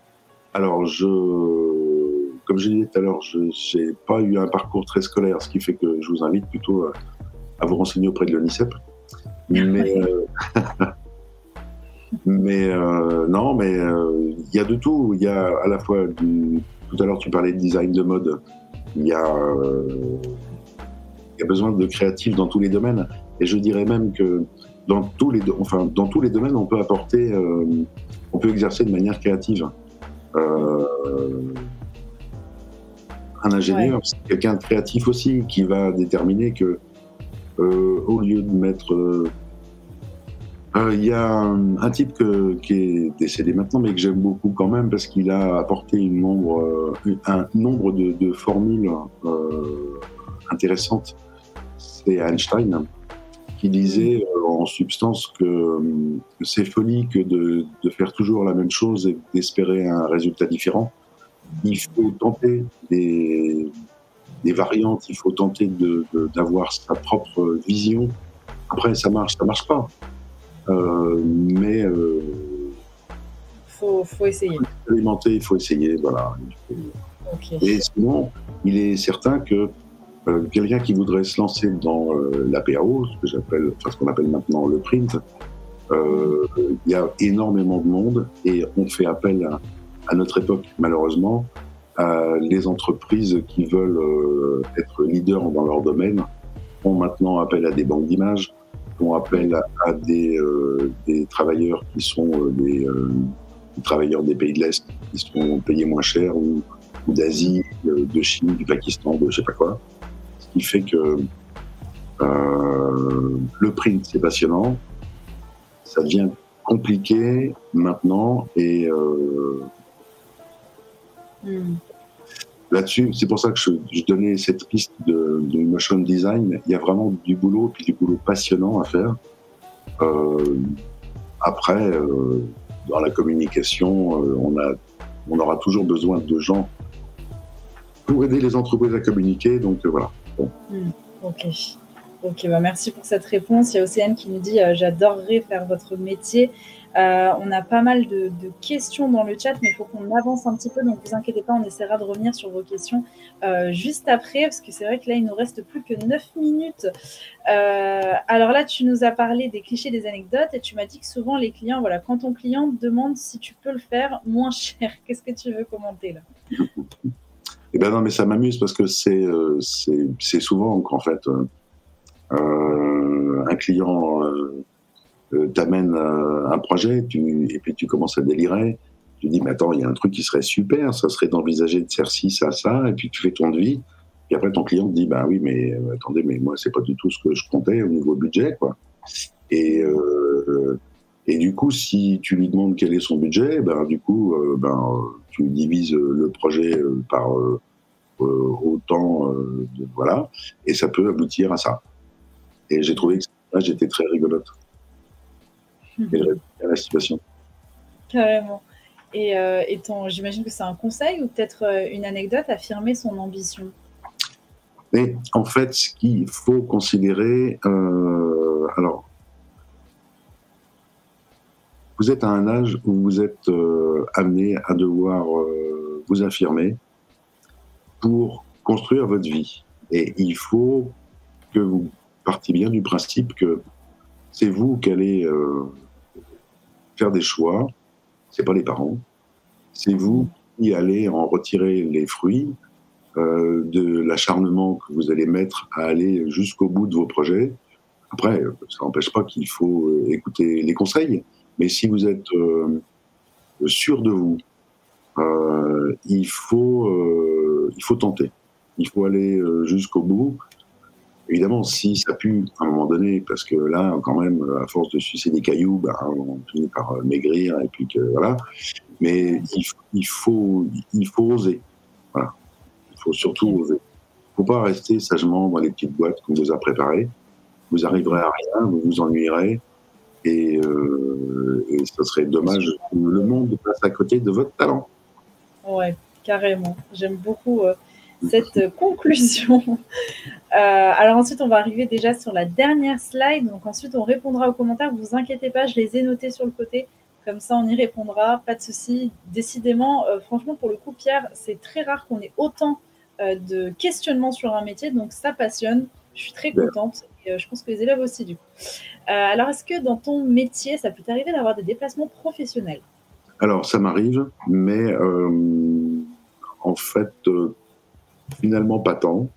Alors, comme je disais tout à l'heure, je n'ai pas eu un parcours très scolaire, ce qui fait que je vous invite plutôt à vous renseigner auprès de l'ONICEP. Mais, non, mais il y a de tout. Il y a à la fois tout à l'heure, tu parlais de design de mode. Il y a besoin de créatifs dans tous les domaines. Et je dirais même que dans tous les domaines, on peut apporter, on peut exercer de manière créative. Un ingénieur, c'est quelqu'un de créatif aussi, qui va déterminer que, au lieu de mettre... Il y a un type qui est décédé maintenant, mais que j'aime beaucoup quand même, parce qu'il a apporté un nombre de formules intéressantes. C'est Einstein, qui disait en substance que c'est folie que de faire toujours la même chose et d'espérer un résultat différent. Il faut tenter des variantes, il faut tenter d'avoir sa propre vision. Après, ça marche pas. Mais faut essayer. Il faut essayer, voilà. Okay. Et sinon, il est certain que quelqu'un qui voudrait se lancer dans l'APAO, ce qu'on appelle maintenant le print, il y a énormément de monde et on fait appel à notre époque, malheureusement, à les entreprises qui veulent être leaders dans leur domaine font maintenant appel à des banques d'images, font appel à des travailleurs qui sont des travailleurs des pays de l'Est, qui sont payés moins cher, ou d'Asie, de Chine, du Pakistan, de je sais pas quoi. Ce qui fait que le print, c'est passionnant. Ça devient compliqué maintenant et là-dessus, c'est pour ça que je donnais cette piste de motion design. Il y a vraiment du boulot, puis du boulot passionnant à faire. Après, dans la communication, on aura toujours besoin de gens pour aider les entreprises à communiquer. Donc voilà. Bon. Ok, bah merci pour cette réponse. Il y a Océane qui nous dit j'adorerais faire votre métier. On a pas mal de questions dans le chat, mais il faut qu'on avance un petit peu, donc ne vous inquiétez pas, on essaiera de revenir sur vos questions juste après, parce que c'est vrai que là, il nous reste plus que 9 minutes. Alors là, tu nous as parlé des clichés, des anecdotes, et tu m'as dit que souvent les clients, voilà, quand ton client demande si tu peux le faire moins cher, qu'est-ce que tu veux commenter là? Eh ben non, mais ça m'amuse parce que c'est souvent qu'en fait, un client t'amène un projet et puis tu commences à délirer. Tu dis, mais attends, il y a un truc qui serait super, ça serait d'envisager de faire ci, ça, et puis tu fais ton devis. Et après, ton client te dit, bah oui, mais attendez, mais moi, c'est pas du tout ce que je comptais au niveau budget, quoi. Et du coup, si tu lui demandes quel est son budget, du coup, tu divises le projet par autant, voilà, et ça peut aboutir à ça. Et j'ai trouvé que cette image était très rigolote. Et à la situation. Carrément. Et j'imagine que c'est un conseil ou peut-être une anecdote, affirmer son ambition. Mais en fait, ce qu'il faut considérer, alors, vous êtes à un âge où vous êtes amené à devoir vous affirmer pour construire votre vie. Et il faut que vous partiez bien du principe que c'est vous qui allez faire des choix, c'est pas les parents, c'est vous qui allez en retirer les fruits de l'acharnement que vous allez mettre à aller jusqu'au bout de vos projets. Après, ça n'empêche pas qu'il faut écouter les conseils, mais si vous êtes sûr de vous, il faut tenter. Il faut aller jusqu'au bout. Évidemment, si ça pue à un moment donné, parce que là, quand même, à force de sucer des cailloux, on finit par maigrir, et puis que voilà. Mais il faut oser. Voilà. Il faut surtout oser. Il ne faut pas rester sagement dans les petites boîtes qu'on vous a préparées. Vous n'arriverez à rien, vous vous ennuierez, et ce serait dommage que le monde passe à côté de votre talent. Ouais, carrément. J'aime beaucoup cette conclusion. Alors ensuite, on va arriver déjà sur la dernière slide. Donc ensuite, on répondra aux commentaires. Ne vous inquiétez pas, je les ai notés sur le côté. Comme ça, on y répondra. Pas de souci. Décidément, franchement, pour le coup, Pierre, c'est très rare qu'on ait autant de questionnements sur un métier. Donc ça passionne. Je suis très contente. Et je pense que les élèves aussi, du coup. Alors, est-ce que dans ton métier, ça peut t'arriver d'avoir des déplacements professionnels? Alors, ça m'arrive, mais en fait, finalement, pas tant.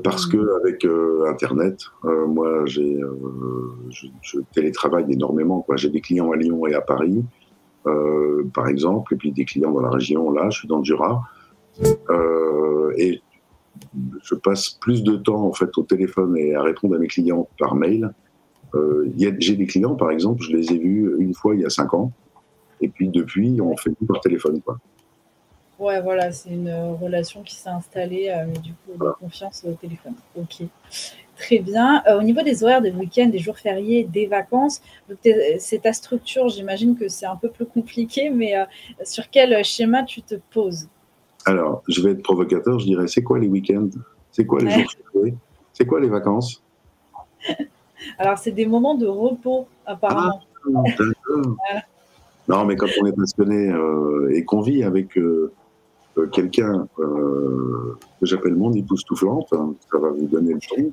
Parce qu'avec Internet, moi, je télétravaille énormément. J'ai des clients à Lyon et à Paris, par exemple, et puis des clients dans la région. Là, je suis dans le Jura. Et je passe plus de temps en fait au téléphone et à répondre à mes clients par mail. J'ai des clients, par exemple, je les ai vus une fois il y a 5 ans, et puis depuis, on fait tout par téléphone, quoi. Ouais, voilà, c'est une relation qui s'est installée, mais du coup, de confiance au téléphone. Ok, très bien. Au niveau des horaires, des week-ends, des jours fériés, des vacances, c'est ta structure, j'imagine que c'est un peu plus compliqué, mais sur quel schéma tu te poses? Alors, je vais être provocateur, je dirais, c'est quoi les week-ends? C'est quoi les jours fériés? C'est quoi les vacances? Alors, c'est des moments de repos, apparemment. Ah, d'accord. Non, mais quand on est passionné et qu'on vit avec quelqu'un que j'appelle mon époustouflante, ça va vous donner le ton,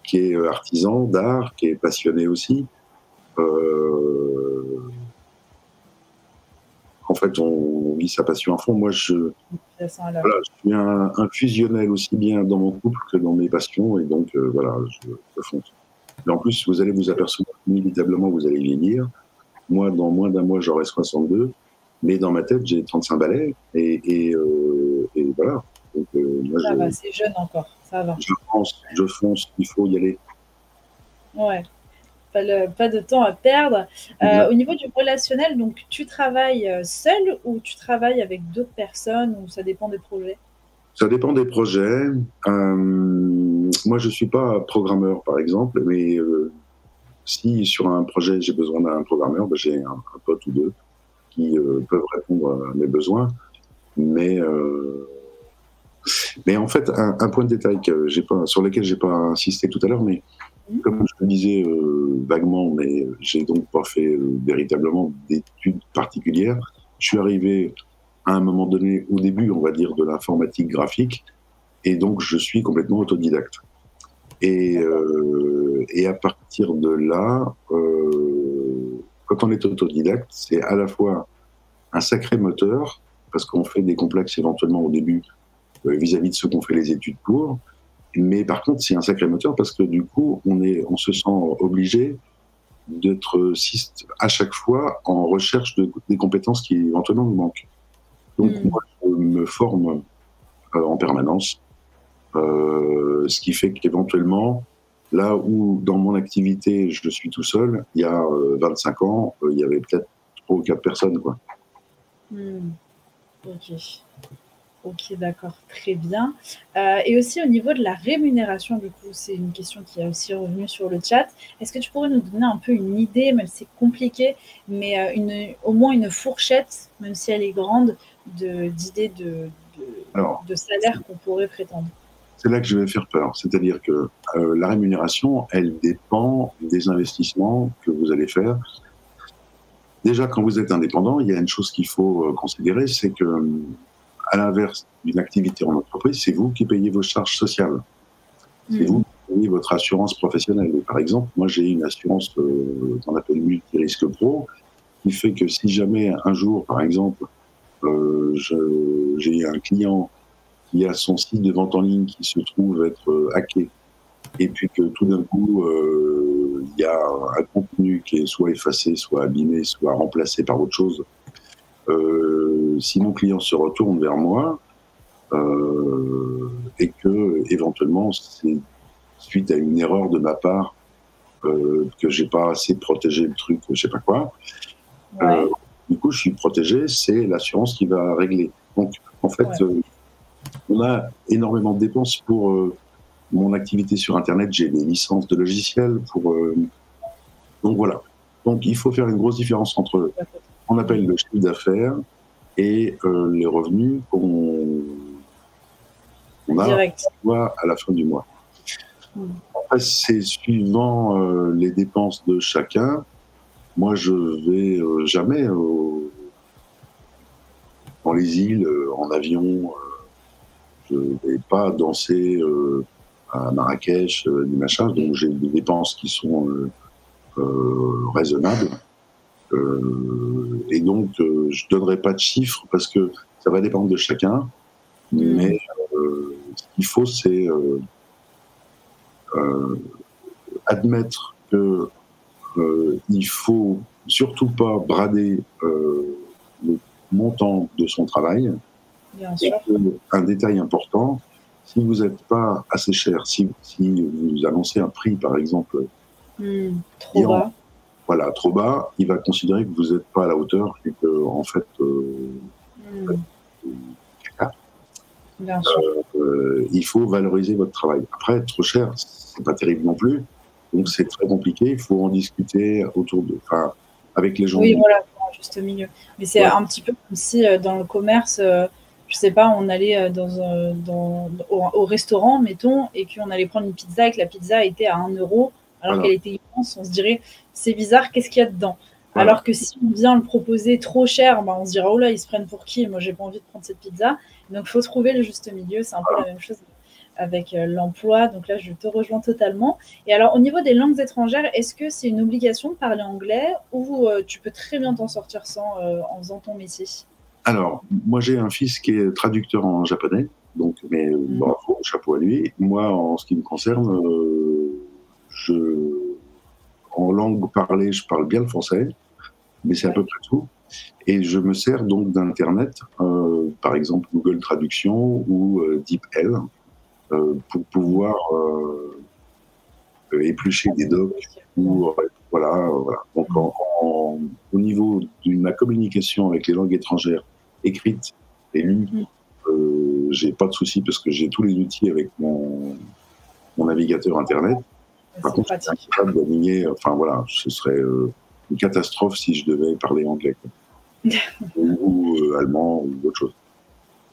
qui est artisan d'art, qui est passionné aussi. En fait, on vit sa passion à fond. Moi, je suis un fusionnel aussi bien dans mon couple que dans mes passions, et donc voilà, je fonce. Mais en plus, vous allez vous apercevoir inévitablement, vous allez vieillir. Moi, dans moins d'un mois, j'aurai 62, mais dans ma tête, j'ai 35 balais, et voilà. Donc, moi, ça va, c'est jeune encore, ça va. Je fonce, il faut y aller. Ouais. Pas de temps à perdre. Au niveau du relationnel, donc tu travailles seul ou tu travailles avec d'autres personnes, ou ça dépend des projets? Ça dépend des projets. Moi, je ne suis pas programmeur, par exemple, mais si sur un projet j'ai besoin d'un programmeur, j'ai un pote ou deux qui peuvent répondre à mes besoins. Mais en fait, un point de détail sur lequel je n'ai pas insisté tout à l'heure, mais comme je le disais vaguement, mais j'ai donc pas fait véritablement d'études particulières. Je suis arrivé à un moment donné, au début, on va dire, de l'informatique graphique, et donc je suis complètement autodidacte. Et à partir de là, quand on est autodidacte, c'est à la fois un sacré moteur, parce qu'on fait des complexes éventuellement au début vis-à-vis de ceux qu'on fait les études pour, mais par contre, c'est un sacré moteur parce que du coup, on se sent obligé d'être à chaque fois en recherche des compétences qui éventuellement nous manquent. Donc, moi, je me forme en permanence, ce qui fait qu'éventuellement, là où dans mon activité, je suis tout seul, il y a 25 ans, il y avait peut-être 3 ou 4 personnes, quoi. Ok, d'accord, très bien. Et aussi au niveau de la rémunération, du coup, c'est une question qui est aussi revenue sur le chat. Est-ce que tu pourrais nous donner un peu une idée, même si c'est compliqué, mais au moins une fourchette, même si elle est grande, d'idées de salaire qu'on pourrait prétendre? C'est là que je vais faire peur. C'est-à-dire que la rémunération, elle dépend des investissements que vous allez faire. Déjà, quand vous êtes indépendant, il y a une chose qu'il faut considérer, c'est que à l'inverse d'une activité en entreprise, c'est vous qui payez vos charges sociales. C'est vous qui payez votre assurance professionnelle. Et par exemple, moi, j'ai une assurance qu'on appelle multirisque pro, qui fait que si jamais un jour, par exemple, J'ai un client qui a son site de vente en ligne qui se trouve être hacké, et puis que tout d'un coup, il y a un contenu qui est soit effacé, soit abîmé, soit remplacé par autre chose. Si mon client se retourne vers moi, et que éventuellement c'est suite à une erreur de ma part, que j'ai pas assez protégé le truc, je sais pas quoi, Ouais. du coup je suis protégé, c'est l'assurance qui va régler. Donc en fait, on a énormément de dépenses pour mon activité sur Internet. J'ai des licences de logiciels pour, donc voilà. Donc il faut faire une grosse différence entre ce qu'on appelle le chiffre d'affaires et les revenus qu'on a à la fin du mois. Après, c'est suivant les dépenses de chacun. Moi, je vais jamais dans les îles en avion. Je vais pas danser à Marrakech ni machin. Donc, j'ai des dépenses qui sont raisonnables. Et donc, je donnerai pas de chiffres parce que ça va dépendre de chacun. Mais ce qu'il faut, c'est admettre que il faut surtout pas brader le montant de son travail. Bien sûr. Un détail important, si vous n'êtes pas assez cher, si vous annoncez un prix par exemple trop bas, voilà, trop bas, il va considérer que vous n'êtes pas à la hauteur et que en fait bien sûr. il faut valoriser votre travail. Après, trop cher, c'est pas terrible non plus. Donc c'est très compliqué. Il faut en discuter avec les gens. Oui, voilà, un juste milieu. Mais c'est un petit peu comme si dans le commerce, je sais pas, on allait au restaurant, mettons, et qu'on allait prendre une pizza et que la pizza était à 1 euro, alors qu'elle était immense. On se dirait, c'est bizarre, qu'est-ce qu'il y a dedans? Alors que si on vient le proposer trop cher, bah, on se dira, oh là, ils se prennent pour qui? Moi, j'ai pas envie de prendre cette pizza. Donc, il faut trouver le juste milieu. C'est un peu la même chose avec l'emploi. Donc là, je te rejoins totalement. Et alors, au niveau des langues étrangères, est-ce que c'est une obligation de parler anglais ou tu peux très bien t'en sortir sans en faisant ton métier? Alors, moi, j'ai un fils qui est traducteur en japonais. Donc, mais bravo, chapeau à lui. Moi, en ce qui me concerne, en langue parlée, je parle bien le français, mais c'est à peu près tout. Et je me sers donc d'Internet, par exemple Google Traduction ou DeepL, pour pouvoir éplucher des docs. Voilà. Donc, au niveau de ma communication avec les langues étrangères, écrites et lues, j'ai pas de souci parce que j'ai tous les outils avec mon navigateur Internet. Par contre, je suis incapable d'aligner. Enfin voilà, ce serait une catastrophe si je devais parler anglais ou allemand ou autre chose.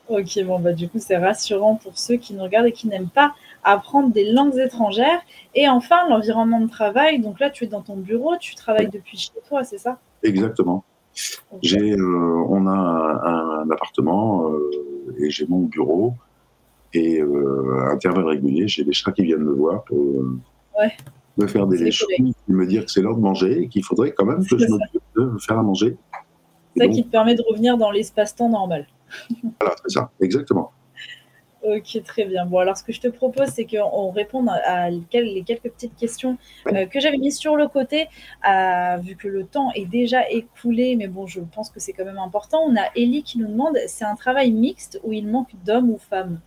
Ok, bon, bah, du coup, c'est rassurant pour ceux qui nous regardent et qui n'aiment pas apprendre des langues étrangères. Et enfin, l'environnement de travail. Donc là, tu es dans ton bureau, tu travailles depuis chez toi, c'est ça? Exactement. Okay. On a un appartement et j'ai mon bureau. Et à intervalles réguliers, j'ai des chats qui viennent me voir pour me faire des léchons, me dire que c'est l'heure de manger et qu'il faudrait quand même que je m'occupe de faire à manger. C'est ça qui te permet de revenir dans l'espace-temps normal. Voilà, c'est ça, exactement. Ok, très bien. Bon, alors ce que je te propose, c'est qu'on réponde à les quelques petites questions que j'avais mises sur le côté, vu que le temps est déjà écoulé, mais bon, je pense que c'est quand même important. On a Ellie qui nous demande, c'est un travail mixte où il manque d'hommes ou femmes?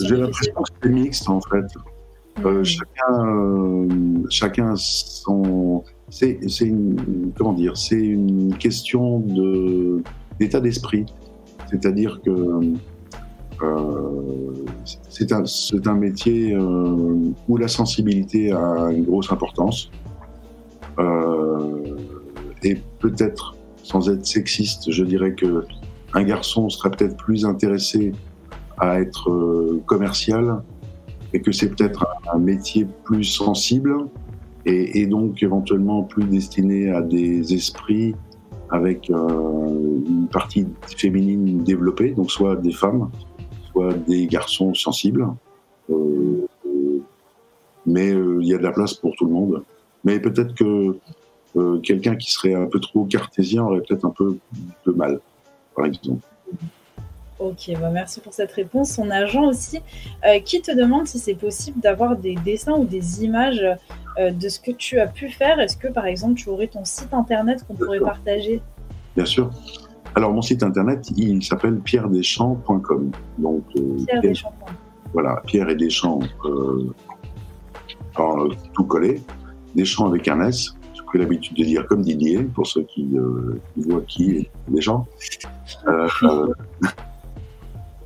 J'ai l'impression que c'est mixte en fait. Chacun son. C'est une question d'état d'esprit. C'est-à-dire que c'est un métier où la sensibilité a une grosse importance. Et peut-être, sans être sexiste, je dirais que un garçon serait peut-être plus intéressé à être commercial et que c'est peut-être un métier plus sensible et donc éventuellement plus destiné à des esprits avec une partie féminine développée, donc soit des femmes, soit des garçons sensibles. mais il y a de la place pour tout le monde. Mais peut-être que quelqu'un qui serait un peu trop cartésien aurait peut-être un peu de mal, par exemple. Ok, bah merci pour cette réponse. Son agent aussi, qui te demande si c'est possible d'avoir des dessins ou des images de ce que tu as pu faire. Est-ce que, par exemple, tu aurais ton site internet qu'on pourrait partager? Bien sûr. Alors, mon site internet, il s'appelle pierredeschamps.com. Donc, Pierredeschamps.com. Voilà, Pierre et Deschamps, tout collé. Deschamps avec un S. J'ai pris l'habitude de dire comme Didier, pour ceux qui voient qui est Deschamps.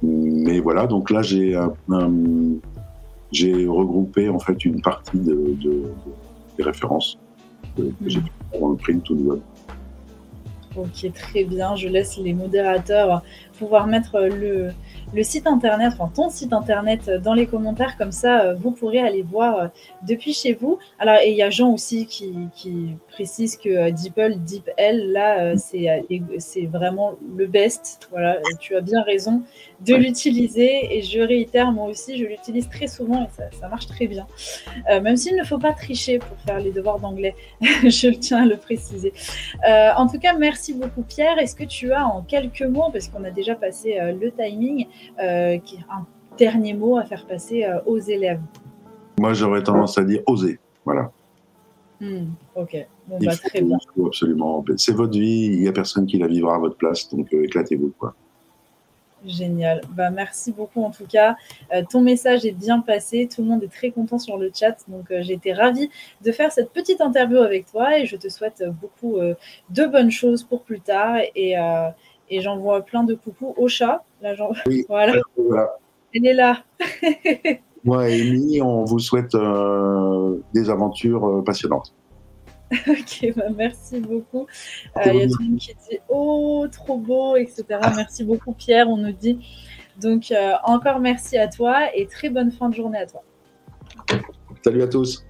Mais voilà, donc là, j'ai regroupé en fait une partie des références que j'ai pour le print ou le web. Ok, très bien. Je laisse les modérateurs pouvoir mettre le site internet, enfin ton site internet dans les commentaires, comme ça vous pourrez aller voir depuis chez vous. Alors, et il y a Jean aussi qui précise que DeepL, là, c'est vraiment le best. Voilà, tu as bien raison de l'utiliser et je réitère, moi aussi, je l'utilise très souvent et ça marche très bien. Même s'il ne faut pas tricher pour faire les devoirs d'anglais, je tiens à le préciser. En tout cas, merci beaucoup Pierre. Est-ce que tu as en quelques mots, parce qu'on a déjà passé le timing, un dernier mot à faire passer aux élèves? Moi, j'aurais tendance à dire oser. Voilà. Ok, bon, bah, très bien. Absolument. C'est votre vie, il n'y a personne qui la vivra à votre place, donc éclatez-vous, quoi. Génial. Bah, merci beaucoup en tout cas. Ton message est bien passé. Tout le monde est très content sur le chat. Donc, j'ai été ravie de faire cette petite interview avec toi et je te souhaite beaucoup de bonnes choses pour plus tard. Et j'envoie plein de coucous au chat. Là, oui, voilà. Elle est là. Moi et Amy, on vous souhaite des aventures passionnantes. Ok, bah merci beaucoup. Il y a tout le monde qui dit « Oh, trop beau », etc. Merci beaucoup Pierre, on nous dit. Donc, encore merci à toi et très bonne fin de journée à toi. Salut à tous.